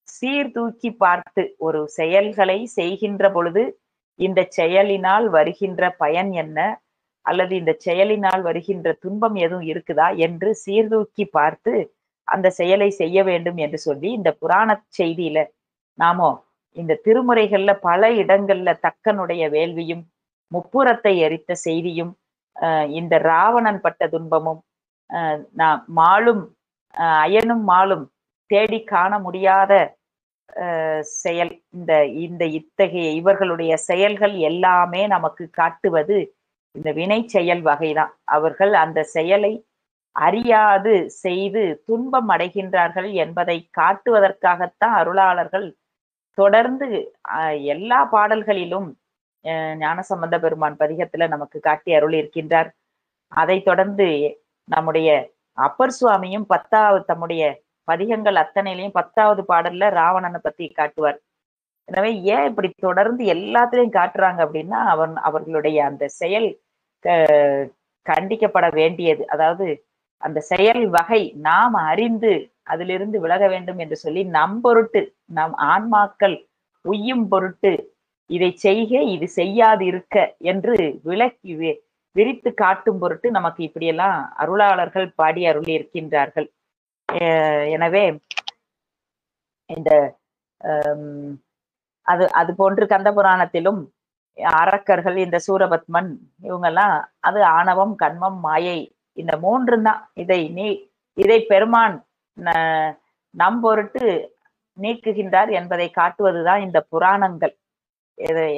சீர்தூக்கி பார்த்து ஒரு செயல்களை செய்கின்ற பொழுது இந்த செயலினால் வருகின்ற பயன் என்ன, அல்லது இந்த செயலினால் வருகின்ற துன்பம் எதுவும் இருக்குதா என்று சீர்தூக்கி பார்த்து அந்த செயலை செய்ய வேண்டும் என்று சொல்லி இந்த புராண செய்தியில நாமோ இந்த திருமுறைகள்ல பல இடங்கள்ல தக்கனுடைய வேள்வியும் முப்புரத்தை எரித்த செய்தியும் இந்த ராவணன் பட்ட துன்பமும் மாலும் அயனும் மாலும் தேடி காண முடியாத செயல். இந்த இந்த இத்தகைய இவர்களுடைய செயல்கள் எல்லாமே நமக்கு காட்டுவது இந்த வினை செயல் வகைதான். அவர்கள் அந்த செயலை அறியாது செய்து துன்பம் அடைகின்றார்கள் என்பதை காட்டுவதற்காகத்தான் அருளாளர்கள் தொடர்ந்து எல்லா பாடல்களிலும் ஞானசம்பந்த பெருமான் பதிகத்துல நமக்கு காட்டி அருள் இருக்கின்றார். அதை தொடர்ந்து நம்முடைய அப்பர் சுவாமியும் தம்முடைய பதிகங்கள் அத்தனையிலையும் 10வது பாடல்ல ராவணனை பத்தி காட்டுவார். எனவே ஏன் இப்படி தொடர்ந்து எல்லாத்திலையும் காட்டுறாங்க அப்படின்னா அவர்களுடைய அந்த செயல் கண்டிக்கப்பட வேண்டியது. அதாவது அந்த செயல் வகை நாம் அறிந்து அதிலிருந்து விலக வேண்டும் என்று சொல்லி நம் பொருட்டு, நம் ஆன்மாக்கள் உய்யும் பொருட்டு இதை செய்க இது செய்யாது இருக்க என்று விளக்கி விரித்து காட்டும் பொருட்டு நமக்கு இப்படியெல்லாம் அருளாளர்கள் பாடி அருளி இருக்கின்றார்கள். எனவே இந்த அது போன்று கந்த புராணத்திலும் அரக்கர்கள், இந்த சூரபத்மன், இவங்கெல்லாம் அது ஆணவம், கண்மம், மாயை, இந்த 3 தான். இதை பெருமான் நம் பொருட்டு நீக்குகின்றார் என்பதை காட்டுவதுதான் இந்த புராணங்கள்.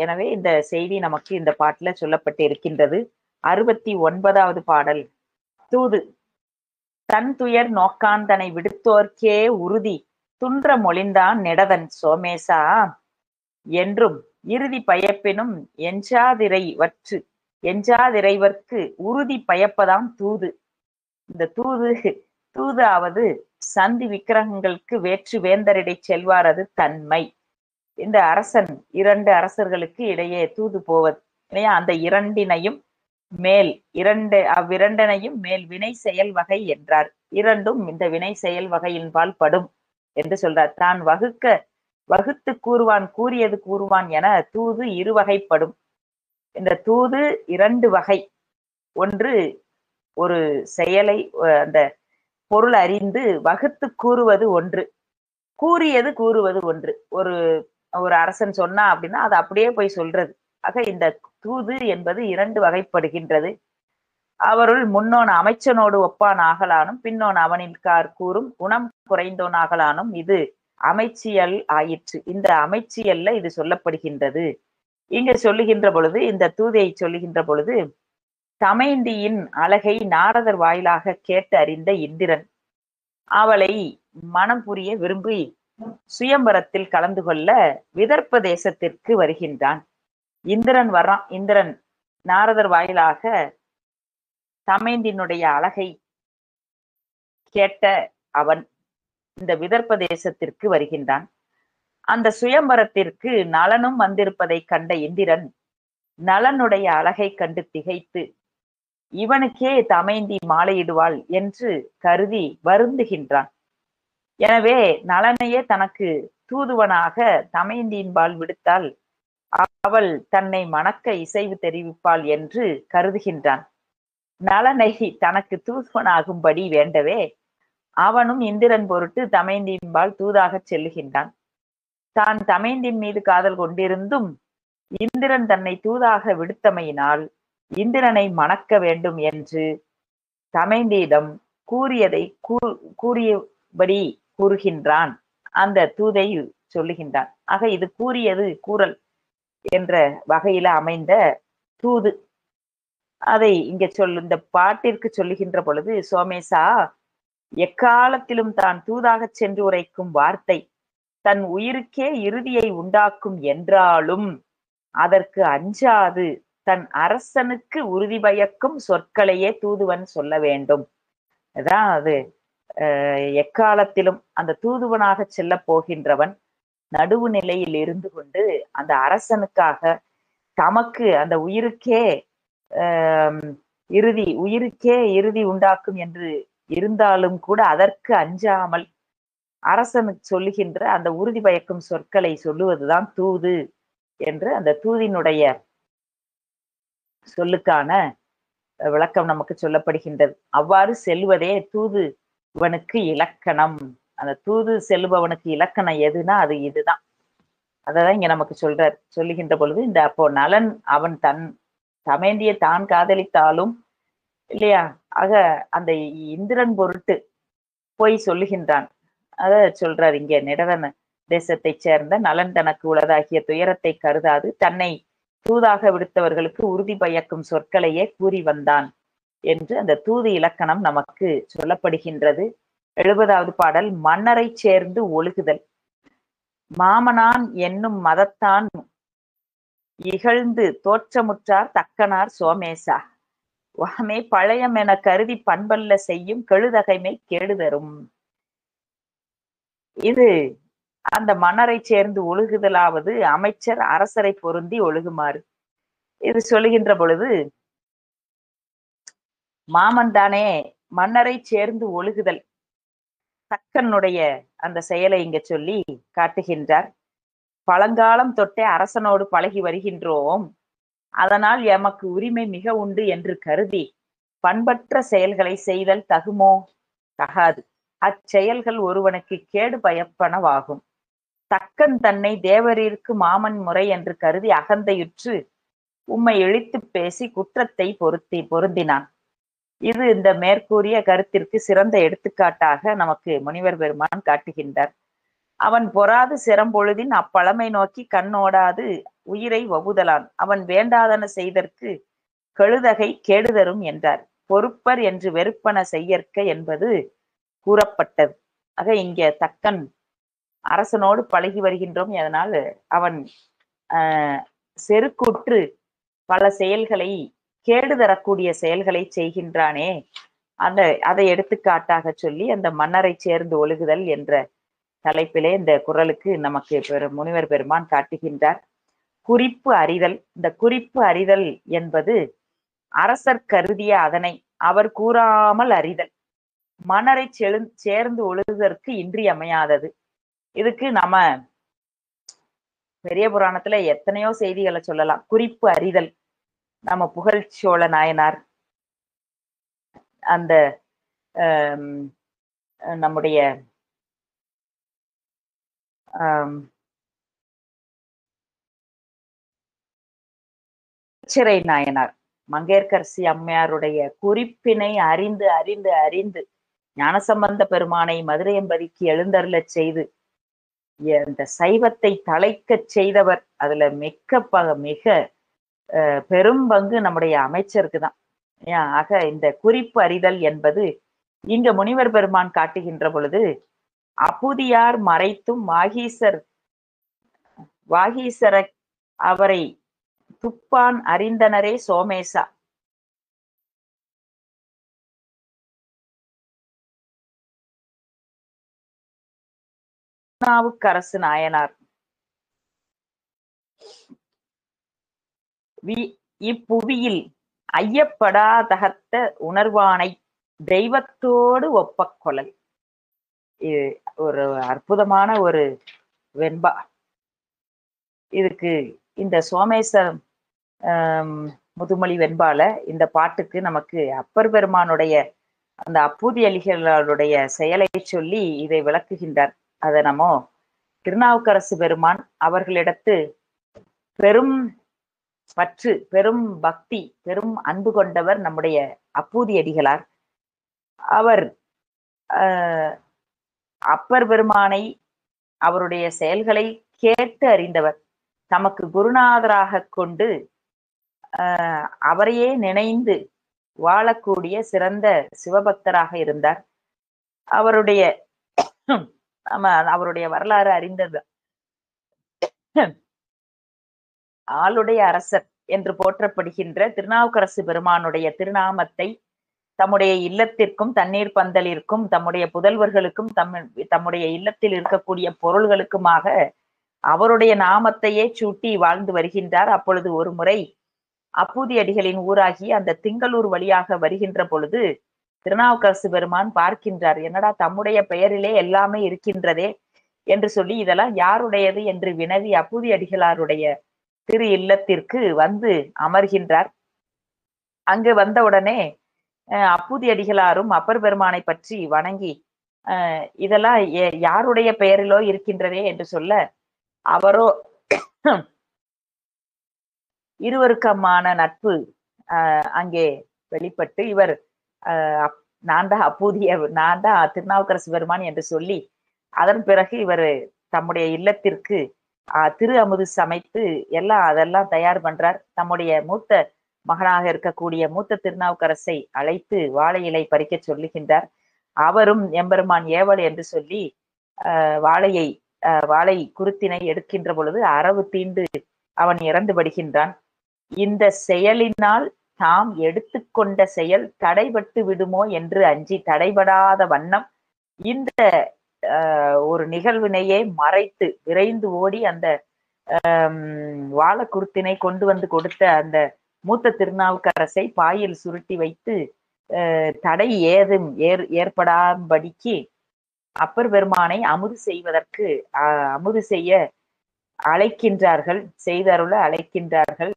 எனவே இந்த செய்தி நமக்கு இந்த பாட்டுல சொல்லப்பட்டு இருக்கின்றது. 69வது பாடல். தூது. தன் துயர் நோக்காந்தனை விடுத்தோர்க்கே உறுதி துன்ற மொழிந்தான் நெடதன் சோமேசா என்றும் இறுதி பயப்பினும் எஞ்சாதிரைவர்க்கு உறுதி பயப்பதாம் தூது. இந்த தூதாவது சந்தி விக்கிரகங்களுக்கு வேற்று வேந்தரிடை செல்வாரது தன்மை. இந்த அரசன் 2 அரசர்களுக்கு இடையே தூது போவது இல்லையா? அந்த அவ்விரண்டனையும் மேல் வினை செயல் வகை என்றார். இரண்டும் இந்த வினை செயல் வகையின்பால் படும் என்று சொல்றார். தான் வகுத்து கூறுவான், கூறியது கூறுவான் என தூது 2 வகைப்படும். இந்த தூது 2 வகை. ஒன்று, ஒரு செயலை அந்த பொருள் அறிந்து வகுத்து கூறுவது ஒன்று, கூறியது கூறுவது ஒன்று. ஒரு அரசன் சொன்னா அப்படின்னா அது அப்படியே போய் சொல்றது. ஆக இந்த தூது என்பது 2 வகைப்படுகின்றது. அவருள் முன்னோன் அமைச்சனோடு ஒப்பான் ஆகலானும் பின்னோன் அவனின்கார் கூறும் குணம் குறைந்தோன் ஆகலானும் இது அமைச்சியல் ஆயிற்று. இந்த அமைச்சியல்ல இது சொல்லப்படுகின்றது. இங்க சொல்லுகின்ற பொழுது, இந்த தூதையை சொல்லுகின்ற பொழுது, தமைந்தியின் அழகை நாரதர் வாயிலாக கேட்டு அறிந்த இந்திரன் அவளை மனம் புரிய விரும்பி சுயம்பரத்தில் கலந்து கொள்ள விதர்ப்ப தேசத்திற்கு வருகின்றான். இந்திரன் வர்றான். இந்திரன் நாரதர் வாயிலாக தமைந்தினுடைய அழகை கேட்ட அவன் இந்த விதர்ப்ப தேசத்திற்கு வருகின்றான். அந்த சுயம்பரத்திற்கு நலனும் வந்திருப்பதை கண்ட இந்திரன் நலனுடைய அழகை கண்டு திகைத்து இவனுக்கே தமைந்தி மாலையிடுவாள் என்று கருதி வருந்துகின்றான். எனவே நலனையே தனக்கு தூதுவனாக தமைந்தின்பால் விடுத்தால் அவள் தன்னை மணக்க இசைவு தெரிவிப்பாள் என்று கருதுகின்றான். நலனை தனக்கு தூதுவனாகும்படி வேண்டவே அவனும் இந்திரன் பொருட்டு தமைந்தின்பால் தூதாக செல்லுகின்றான். தான் தமைந்தின் மீது காதல் கொண்டிருந்தும் இந்திரன் தன்னை தூதாக விடுத்தமையினால் இந்திரனை மணக்க வேண்டும் என்று தமைந்தியிடம் கூறியதை கூறியபடி கூறுகின்றான். அந்த தூதை சொல்லுகின்றான். ஆக இது கூறல் என்ற வகையில அமைந்த தூது. அதை இங்க இந்த பாட்டிற்கு சொல்லுகின்ற பொழுது, சோமேசா, எக்காலத்திலும் தான் தூதாக சென்று உரைக்கும் வார்த்தை தன் உயிருக்கே இறுதியை உண்டாக்கும் என்றாலும் அதற்கு அஞ்சாது தன் அரசனுக்கு உறுதி பயக்கும் சொற்களையே தூதுவன் சொல்ல வேண்டும். அதான் அது. எக்காலத்திலும் அந்த தூதுவனாக செல்ல போகின்றவன் நடுவு நிலையில் இருந்து கொண்டு அந்த அரசனுக்காக தமக்கு அந்த உயிருக்கே இறுதி உண்டாக்கும் என்று இருந்தாலும் கூட அதற்கு அஞ்சாமல் அரசனுக்கு சொல்லுகின்ற அந்த உறுதி பயக்கும் சொற்களை சொல்லுவதுதான் தூது என்று அந்த தூதினுடைய சொல்லுக்கான விளக்கம் நமக்கு சொல்லப்படுகின்றது. அவ்வாறு செல்வதே தூதுவனுக்கு இலக்கணம். அந்த தூது செல்பவனுக்கு இலக்கணம் எதுனா அது இதுதான். அததான் இங்க நமக்கு சொல்லுகின்ற பொழுது, இந்த அப்போ நலன் அவன் தமைந்திய தான் காதலித்தாலும் இல்லையா, ஆக அந்த இந்திரன் பொருட்டு போய் சொல்லுகின்றான். அத சொல்றார் இங்க. தேசத்தைச் சேர்ந்த நலன் தனக்கு உளதாகிய துயரத்தை கருதாது தன்னை தூதாக விடுத்தவர்களுக்கு உறுதி பயக்கும் சொற்களையே கூறி வந்தான் என்று அந்த தூது இலக்கணம் நமக்கு சொல்லப்படுகின்றது. 70வது பாடல். மன்னரை சேர்ந்து ஒழுகுதல். மாமனான் என்னும் மதத்தான் இகழ்ந்து தோற்றமுற்றார் தக்கனார் சோமேசா. வகமே பழையம் என கருதி பண்பல்ல செய்யும் கெழுதகைமை கேடுதரும். இது அந்த மன்னரை சேர்ந்து ஒழுகுதலாவது அமைச்சர் அரசரை பொருந்தி ஒழுகுமாறு. இது சொல்லுகின்ற பொழுது மாமன் தானே மன்னரை சேர்ந்து ஒழுகுதல் தக்கனுடைய அந்த செயலை இங்க சொல்லி காட்டுகின்றார். பழங்காலம் தொட்டே அரசனோடு பழகி வருகின்றோம், அதனால் எமக்கு உரிமை மிக உண்டு என்று கருதி பண்பற்ற செயல்களை செய்தல் தகுமோ? தகாது. அச்செயல்கள் ஒருவனுக்கு கேடு பயப்பனவாகும். தக்கன் தன்னை தேவரீருக்கு மாமன் முறை என்று கருதி அகந்தையுற்று உம்மை இழித்து பேசி குற்றத்தை பொருந்தினான். இது இந்த மேற்கூறிய கருத்திற்கு சிறந்த எடுத்துக்காட்டாக நமக்கு முனிவர் பெருமான் காட்டுகின்றார். அவன் பொறாது சிறம்பொழுதின் அப்பழமை நோக்கி கண்ணோடாது உயிரை வவுதலான். அவன் வேண்டாதன செய்தற்கு கெழுதகை கேடுதரும் என்றார். பொறுப்பர் என்று வெறுப்பன செய்யற்க என்பது கூறப்பட்டது. ஆக இங்க தக்கன் அரசனோடு பழகி வருகின்றோம், அதனால் அவன் செருக்குற்று பல செயல்களை கேடு தரக்கூடிய செயல்களை செய்கின்றானே, அதை எடுத்துக்காட்டாக சொல்லி அந்த மன்னரை சேர்ந்து ஒழுகுதல் என்ற தலைப்பிலே இந்த குறளுக்கு நமக்கு முனிவர் பெருமான் காட்டுகின்றார். குறிப்பு அறிதல். இந்த குறிப்பு அறிதல் என்பது அரசர் கருதிய அதனை அவர் கூறாமல் அறிதல். மன்னரை சேர்ந்து ஒழுகுதற்கு இன்றியமையாதது. இதுக்கு நம்ம பெரிய புராணத்துல எத்தனையோ செய்திகளை சொல்லலாம். குறிப்பு அறிதல் நம்ம புகழ்ச்சோழ நாயனார், அந்த நம்முடைய சிறை நாயனார் மங்கையர்க்கரசி அம்மையாருடைய குறிப்பினை அறிந்து அறிந்து அறிந்து ஞானசம்பந்த பெருமானை மதுரையம்பதிக்கு எழுந்தருளச் செய்து இந்த சைவத்தை தழைக்கச் செய்தவர். அதுல மிக பெரும் பங்கு நம்முடைய அமைச்சருக்கு தான். ஆக இந்த குறிப்பு அறிதல் என்பது இங்க முனிவர் பெருமான் காட்டுகின்ற பொழுது அப்புதியார் மறைத்தும் வாகீசர அவரை துப்பான் அறிந்தனரே சோமேசா. திருநாவுக்கரசு நாயனார் இப்புவியில் ஐயப்படாதகத்த உணர்வானை தெய்வத்தோடு ஒப்பக்கொள்ளல். இது ஒரு அற்புதமான ஒரு வெண்பா. இதுக்கு இந்த சோமேச முதுமொழி வெண்பால இந்த பாட்டுக்கு நமக்கு அப்பர் பெருமானுடைய அந்த அப்பூதி அலிகளுடைய செயலை சொல்லி இதை விளக்குகின்றார். அதை நம்ம திருநாவுக்கரசு பெருமான் அவர்களிடத்து பெரும் பற்று, பெரும் பக்தி, பெரும் அன்பு கொண்டவர் நம்முடைய அப்பூதி அடிகளார். அவர் அப்பர் பெருமானை அவருடைய செயல்களை கேட்டு அறிந்தவர். தமக்கு குருநாதராக கொண்டு அவரையே நினைந்து வாழக்கூடிய சிறந்த சிவபக்தராக இருந்தார். அவருடைய வரலாறு அறிந்தது. ஆளுடைய அரசர் என்று போற்றப்படுகின்ற திருநாவுக்கரசு பெருமானுடைய திருநாமத்தை தம்முடைய இல்லத்திற்கும் தண்ணீர் பந்தலிற்கும் தம்முடைய புதல்வர்களுக்கும் தம்முடைய இல்லத்தில் இருக்கக்கூடிய பொருள்களுக்குமாக அவருடைய நாமத்தையே சூட்டி வாழ்ந்து வருகின்றார். அப்பொழுது ஒரு முறை அப்பூதி அடிகளின் ஊராகி அந்த திங்களூர் வழியாக வருகின்ற பொழுது திருநாவுக்கரசு பெருமான் பார்க்கின்றார். என்னடா தம்முடைய பெயரிலே எல்லாமே இருக்கின்றதே என்று சொல்லி இதெல்லாம் யாருடையது என்று வினவி அப்பூதி அடிகளாருடைய திரு இல்லத்திற்கு வந்து அமர்கின்றார். அங்கு வந்தவுடனே அப்பூதி அடிகளாரும் அப்பர் பெருமானை பற்றி வணங்கி இதெல்லாம் யாருடைய பெயரிலோ இருக்கின்றதே என்று சொல்ல, அவரோ இருவருக்கமான நட்பு அங்கே வெளிப்பட்டு இவர் நான் தான் திருநாவுக்கரசு பெருமான் என்று சொல்லி அதன் பிறகு இவர் தம்முடைய இல்லத்திற்கு திரு அமுது சமைத்து அதெல்லாம் தயார் பண்றார். தம்முடைய மூத்த மகனாக இருக்கக்கூடிய மூத்த திருநாவுக்கரசை அழைத்து வாழை இலை பறிக்க சொல்லுகின்றார். அவரும் எம்பெருமான் ஏவல் என்று சொல்லி வாழை குருத்தினை எடுக்கின்ற பொழுது அரவு தீண்டு அவன் இறந்து படுகின்றான். இந்த செயலினால் தாம் எடுத்துக்கொண்ட செயல் தடைபட்டு விடுமோ என்று அஞ்சி தடைபடாத வண்ணம் இந்த ஒரு நிகழ்வினையே மறைத்து விரைந்து ஓடி அந்த வாழக்குருத்தினை கொண்டு வந்து கொடுத்த அந்த மூத்த திருநாவுக்கரசை பாயில் சுருட்டி வைத்து தடை ஏதும் ஏற்படாம்படிக்கு அப்பர் பெருமானை அமுது செய்ய அழைக்கின்றார்கள், செய்தருள அழைக்கின்றார்கள்.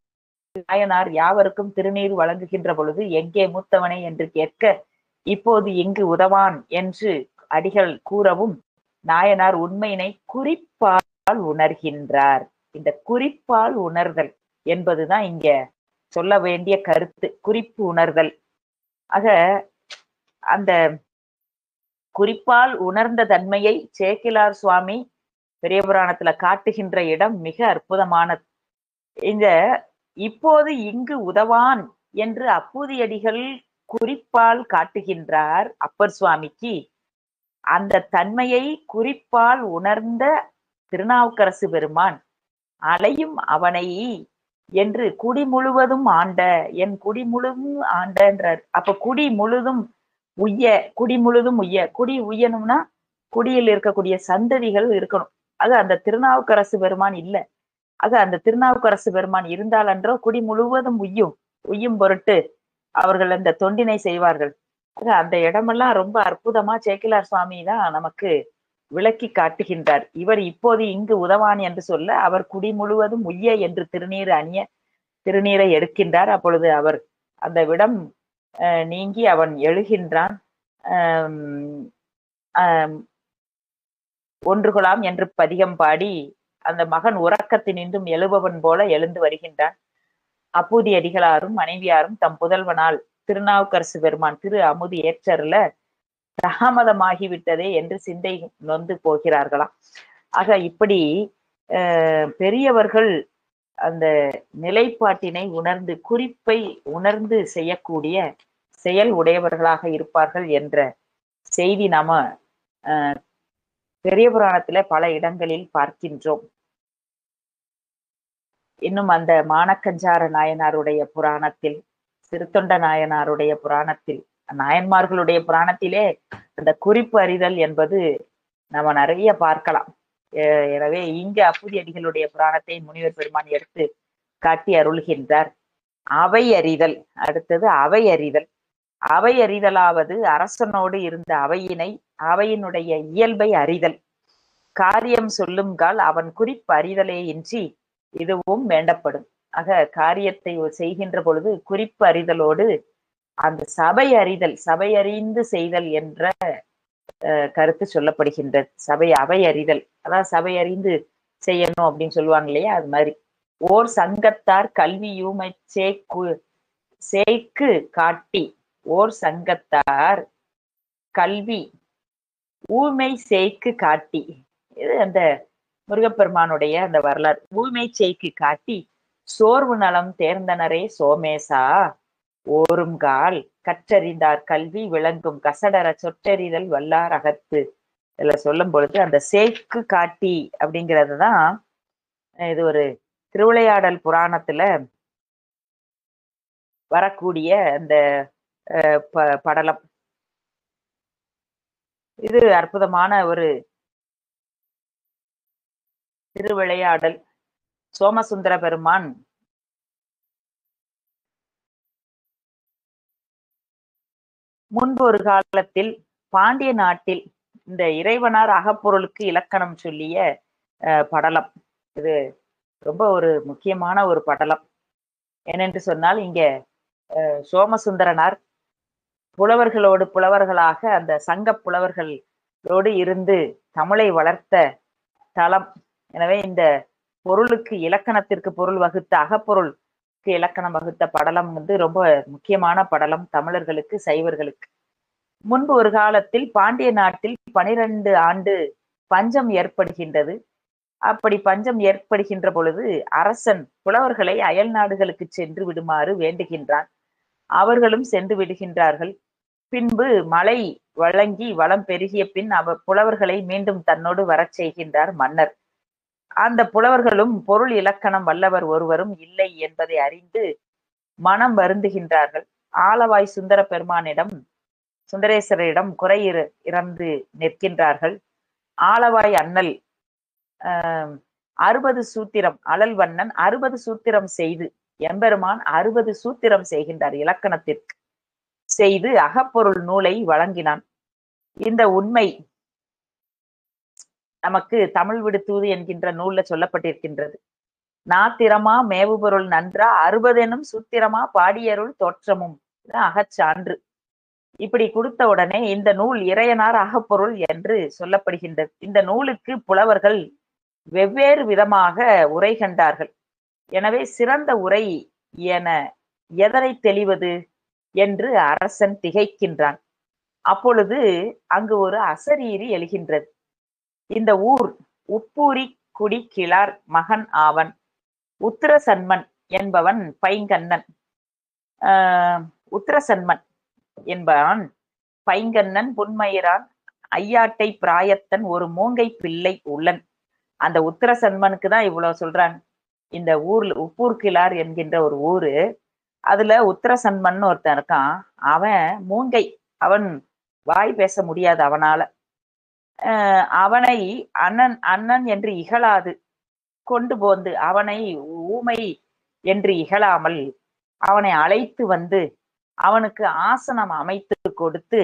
நாயனார் யாவருக்கும் திருநீர் வழங்குகின்ற பொழுது எங்கே மூத்தவனை என்று கேட்க, இப்போது இங்கு உதவான் என்று அடிகள் கூறவும் நாயனார் உண்மையினை குறிப்பால் உணர்கின்றார். இந்த குறிப்பால் உணர்தல் என்பதுதான் இங்க சொல்ல வேண்டிய கருத்து, குறிப்பு உணர்தல். ஆக அந்த குறிப்பால் உணர்ந்த தன்மையை சேக்கிழார் சுவாமி பெரிய புராணத்துல காட்டுகின்ற இடம் மிக அற்புதமானது. இந்த இப்போது இங்கு உதவான் என்று அப்பூதியடிகள் குறிப்பால் காட்டுகின்றார் அப்பர் சுவாமிக்கு. அந்த தன்மையை குறிப்பால் உணர்ந்த திருநாவுக்கரசு பெருமான் அலையும் அவனை என்று குடி முழுவதும் ஆண்ட, என் குடி முழுதும் ஆண்டன்றார். அப்ப குடி முழுதும் உய்ய, குடி உய்யணும்னா குடியில் இருக்கக்கூடிய சந்ததிகள் இருக்கணும். அது அந்த திருநாவுக்கரசு பெருமான் இல்ல. அது அந்த திருநாவுக்கரசு பெருமான் இருந்தால் அன்றோ குடி முழுவதும் உய்யும் பொருட்டு அவர்கள் அந்த தொண்டினை செய்வார்கள். அந்த இடமெல்லாம் ரொம்ப அற்புதமா சேக்கிழார் சுவாமி தான் நமக்கு விளக்கி காட்டுகின்றார். இவர் இப்போது இங்கு உதவான் என்று சொல்ல அவர் குடி முழுவதும் உய்ய என்று திருநீரை எடுக்கின்றார். அப்பொழுது அவர் அந்த விடம் நீங்கி அவன் எழுகின்றான். ஒன்றுகொலாம் என்று பதிகம் பாடி அந்த மகன் உறக்கத்தினின்றும் எழுபவன் போல எழுந்து வருகின்றான். அப்பூதி அடிகளாரும் மனைவியாரும் தம் புதல்வனால் திருநாவுக்கரசு பெருமான் திரு அமுது ஏற்றருள தாமதமாகிவிட்டதே என்று சிந்தை நொந்து போகிறார்களாம். ஆக இப்படி பெரியவர்கள் அந்த நிலைப்பாட்டினை உணர்ந்து குறிப்பை உணர்ந்து செய்யக்கூடிய செயல் உடையவர்களாக இருப்பார்கள் என்ற செய்தி நாம பெரிய புராணத்துல பல இடங்களில் பார்க்கின்றோம். இன்னும் அந்த மானக்கஞ்சார நாயனாருடைய புராணத்தில், சிறுத்தொண்ட நாயனாருடைய புராணத்தில், நாயன்மார்களுடைய புராணத்திலே அந்த குறிப்பு அறிதல் என்பது நம்ம நிறைய பார்க்கலாம். எனவே இங்கு அப்பூதி அடிகளுடைய புராணத்தை முனிவர் பெருமான் எடுத்து காட்டி அருள்கின்றார். அவை அறிதல், அடுத்தது அவை அறிதல். அவை அறிதலாவது அரசனோடு இருந்த அவையினுடைய இயல்பை அறிதல். காரியம் சொல்லுங்கால் அவன் குறிப்பு அறிதலே இன்றி இதுவும் வேண்டப்படும். ஆக காரியத்தை செய்கின்ற பொழுது குறிப்பு அறிதலோடு அந்த சபை அறிந்து செய்தல் என்ற கருத்து சொல்லப்படுகின்றது. அவை அறிதல், அதாவது சபை அறிந்து செய்யணும் அப்படின்னு சொல்லுவாங்க இல்லையா, அது மாதிரி. ஓர் சங்கத்தார் கல்வியூமை சேக்கு காட்டி, ஓர் சங்கத்தார் கல்வி ஊமை சேக்கு காட்டி, இது அந்த முருகப்பெருமானுடைய அந்த வரலாறு. ஊமை சேக்கு காட்டி சோர்வு நலம் தேர்ந்தனரே சோமேசா ஓருங்கால் கற்றறிந்தார் கல்வி விளங்கும் கசடர சொற்றறிதல் வல்லார் அகத்து. இதுல சொல்லும் பொழுது அந்த சேக்கு காட்டி அப்படிங்கிறதுதான் இது ஒரு திருவிளையாடல் புராணத்துல வரக்கூடிய அந்த படலம். இது அற்புதமான ஒரு திருவிளையாடல். சோமசுந்தர பெருமான் முன்பு ஒரு காலத்தில் பாண்டிய நாட்டில் இந்த இறைவனார் அகப்பொருளுக்கு இலக்கணம் சொல்லிய படலம். இது ரொம்ப ஒரு முக்கியமான ஒரு படலம். ஏனென்று சொன்னால் இங்க சோமசுந்தரனார் புலவர்களாக அந்த சங்க புலவர்களோடு இருந்து தமிழை வளர்த்த தலம். எனவே இந்த பொருளுக்கு இலக்கணத்திற்கு பொருள் வகுத்த அகப்பொருளுக்கு இலக்கணம் வகுத்த படலம் ரொம்ப முக்கியமான படலம் தமிழர்களுக்கு, சைவர்களுக்கு. முன்பு ஒரு காலத்தில் பாண்டிய நாட்டில் 12 ஆண்டு பஞ்சம் ஏற்படுகின்றது. அப்படி பஞ்சம் ஏற்படுகின்ற பொழுது அரசன் புலவர்களை அயல் நாடுகளுக்கு சென்று விடுமாறு வேண்டுகின்றான். அவர்களும் சென்று விடுகின்றார்கள். பின்பு மழை வழங்கி வளம் பெருகிய பின் புலவர்களை மீண்டும் தன்னோடு வரச் செய்கின்றார் மன்னர். அந்த புலவர்களும் பொருள் இலக்கணம் வல்லவர் ஒருவரும் இல்லை என்பதை அறிந்து மனம் வருந்துகின்றார்கள். ஆலவாய் சுந்தர பெருமானிடம் சுந்தரேஸ்வரரிடம் குறை இறந்து நிற்கின்றார்கள். ஆலவாய் அண்ணல் 60 சூத்திரம், அழல் வண்ணன் 60 சூத்திரம் செய்து, எம்பெருமான் 60 சூத்திரம் செய்கின்றார் இலக்கணத்திற்கு செய்து அகப்பொருள் நூலை வழங்கினான். இந்த உண்மை நமக்கு தமிழ் விடுத்தூது என்கின்ற நூல்ல சொல்லப்பட்டிருக்கின்றது. நாத்திரமா மேவுபொருள் நன்றா 60 எனும் சூத்திரமா பாடியருள் தோற்றமும் அகச்சான்று. இப்படி கொடுத்த உடனே இந்த நூல் இறையனார் அகப்பொருள் என்று சொல்லப்படுகின்றது. இந்த நூலுக்கு புலவர்கள் வெவ்வேறு விதமாக உரை கண்டார்கள். எனவே சிறந்த உரை என எதனை தெளிவது என்று அரசன் திகைக்கின்றான். அப்பொழுது அங்கு ஒரு அசரீரி எழுகின்றது. இந்த ஊர் உப்பூரி குடி கிளார் மகன் ஆவன். உத்திரசன்மன் என்பவன் பைங்கண்ணன். உத்திரசன்மன் என்பவன் பைங்கண்ணன் புன்மயிரான் ஐயாட்டை பிராயத்தன் ஒரு மூங்கை பிள்ளை உள்ளன். அந்த உத்திரசன்மனுக்கு தான் இவ்வளவு சொல்றாங்க. இந்த ஊர்ல உப்பூர் கிளார் என்கின்ற ஒரு ஊரு, அதுல உத்திரசன்மன் ஒருத்தன் இருக்கான். அவன் மூங்கை, அவன் வாய் பேச முடியாது அவனால. அவனை அண்ணன் அண்ணன் என்று இகழாது கொண்டு போந்து, அவனை ஊமை என்று இகழாமல் அவனை அழைத்து வந்து அவனுக்கு ஆசனம் அமைத்து கொடுத்து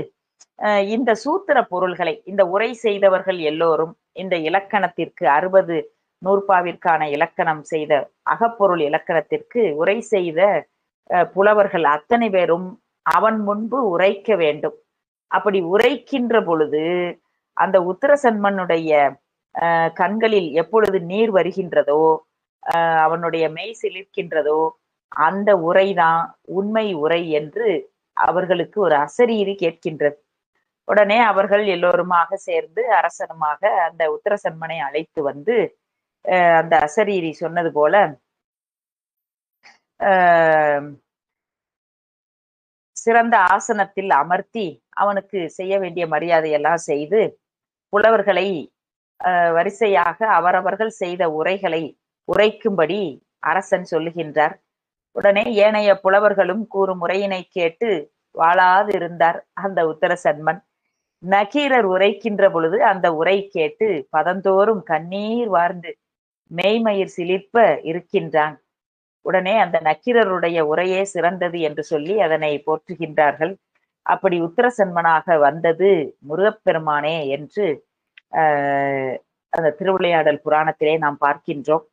இந்த சூத்திர பொருள்களை, இந்த உரை செய்தவர்கள் எல்லோரும் இந்த இலக்கணத்திற்கு 60 நூற்பாவிற்கான இலக்கணம் செய்த அகப்பொருள் இலக்கணத்திற்கு உரை செய்த புலவர்கள் அத்தனை பேரும் அவன் முன்பு உரைக்க வேண்டும். அப்படி உரைக்கின்ற பொழுது அந்த உத்திரசன்மனுடைய கண்களில் எப்பொழுது நீர் வருகின்றதோ, அவனுடைய மெய் சிலிர்க்கின்றதோ, அந்த உரைதான் உண்மை உரை என்று அவர்களுக்கு ஒரு அசரீரி கேட்கின்றது. உடனே அவர்கள் எல்லோருமாக சேர்ந்து அரசனுமாக அந்த உத்திரசன்மனை அழைத்து வந்து அந்த அசரீரி சொன்னது போல சிறந்த ஆசனத்தில் அமர்த்தி அவனுக்கு செய்ய வேண்டிய மரியாதையெல்லாம் செய்து புலவர்களை வரிசையாக அவரவர்கள் செய்த உரைகளை உரைக்கும்படி அரசன் சொல்லுகின்றார். உடனே ஏனைய புலவர்களும் கூறும் முறையினை கேட்டு வாழாது இருந்தார் அந்த உத்திரசன்மன். நக்கீரர் உரைக்கின்ற பொழுது அந்த உரை கேட்டு பதந்தோறும் கண்ணீர் வார்ந்து மெய்மயிர் சிலிர்ப்ப இருக்கின்றான். உடனே அந்த நக்கீரருடைய உரையே சிறந்தது என்று சொல்லி அதனை போற்றுகின்றார்கள். அப்படி உத்திரசன்மனாக வந்தது முருகப்பெருமானே என்று அந்த திருவிளையாடல் புராணத்திலே நாம் பார்க்கின்றோம்.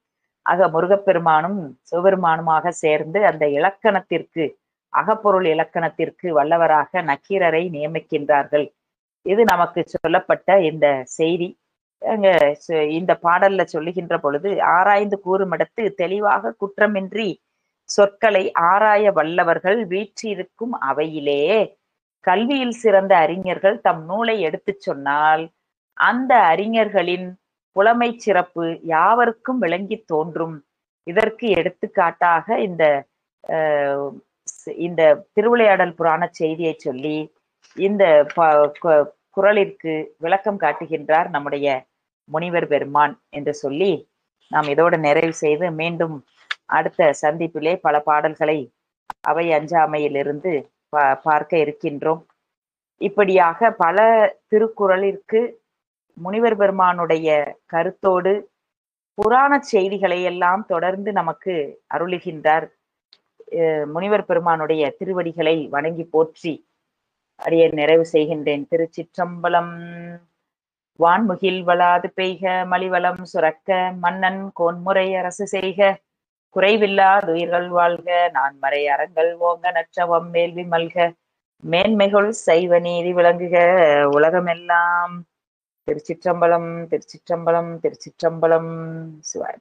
ஆக முருகப்பெருமானும் சிவபெருமானுமாக சேர்ந்து அந்த இலக்கணத்திற்கு, அகப்பொருள் இலக்கணத்திற்கு வல்லவராக நக்கீரரை நியமிக்கின்றார்கள். இது நமக்கு சொல்லப்பட்ட இந்த செய்தி. இந்த பாடல்ல சொல்லுகின்ற பொழுது ஆராய்ந்து கூறுமிடத்து தெளிவாக குற்றமின்றி சொற்களை ஆராய வல்லவர்கள் வீற்றிருக்கும் அவையிலே கல்வியில் சிறந்த அறிஞர்கள் தம் நூலை எடுத்துச் சொன்னால் அந்த அறிஞர்களின் புலமை சிறப்பு யாவருக்கும் விளங்கி தோன்றும். இதற்கு எடுத்துக்காட்டாக இந்த திருவிளையாடல் புராண செய்தியை சொல்லி இந்த குறளிற்கு விளக்கம் காட்டுகின்றார் நம்முடைய முனிவர் பெருமான் என்று சொல்லி நாம் இதோடு நிறைவு செய்து மீண்டும் அடுத்த சந்திப்பிலே பல பாடல்களை அவை அஞ்சாமையிலிருந்து பார்க்க இருக்கின்றோம். இப்படியாக பல திருக்குறளிற்கு முனிவர் பெருமானுடைய கருத்தோடு புராண செய்திகளை எல்லாம் தொடர்ந்து நமக்கு அருளுகின்றார். முனிவர் பெருமானுடைய திருவடிகளை வணங்கி போற்றி அடியே நிறைவு செய்கின்றேன். திருச்சிற்றம்பலம். வான்முகில் வளாது பெய்க மலிவளம் சுரக்க மன்னன் கோன்முறை அரசு செய்க குறைவில்லாதுயிர்கள் வாழ்க நான்மறை அறங்கள் ஓங்க நற்றவம் மேல்வி மல்க மேன்மைகள் சைவ நீதி விளங்குக உலகமெல்லாம். திருச்சிற்றம்பலம், திருச்சிற்றம்பலம், திருச்சிற்றம்பலம். சிவாய.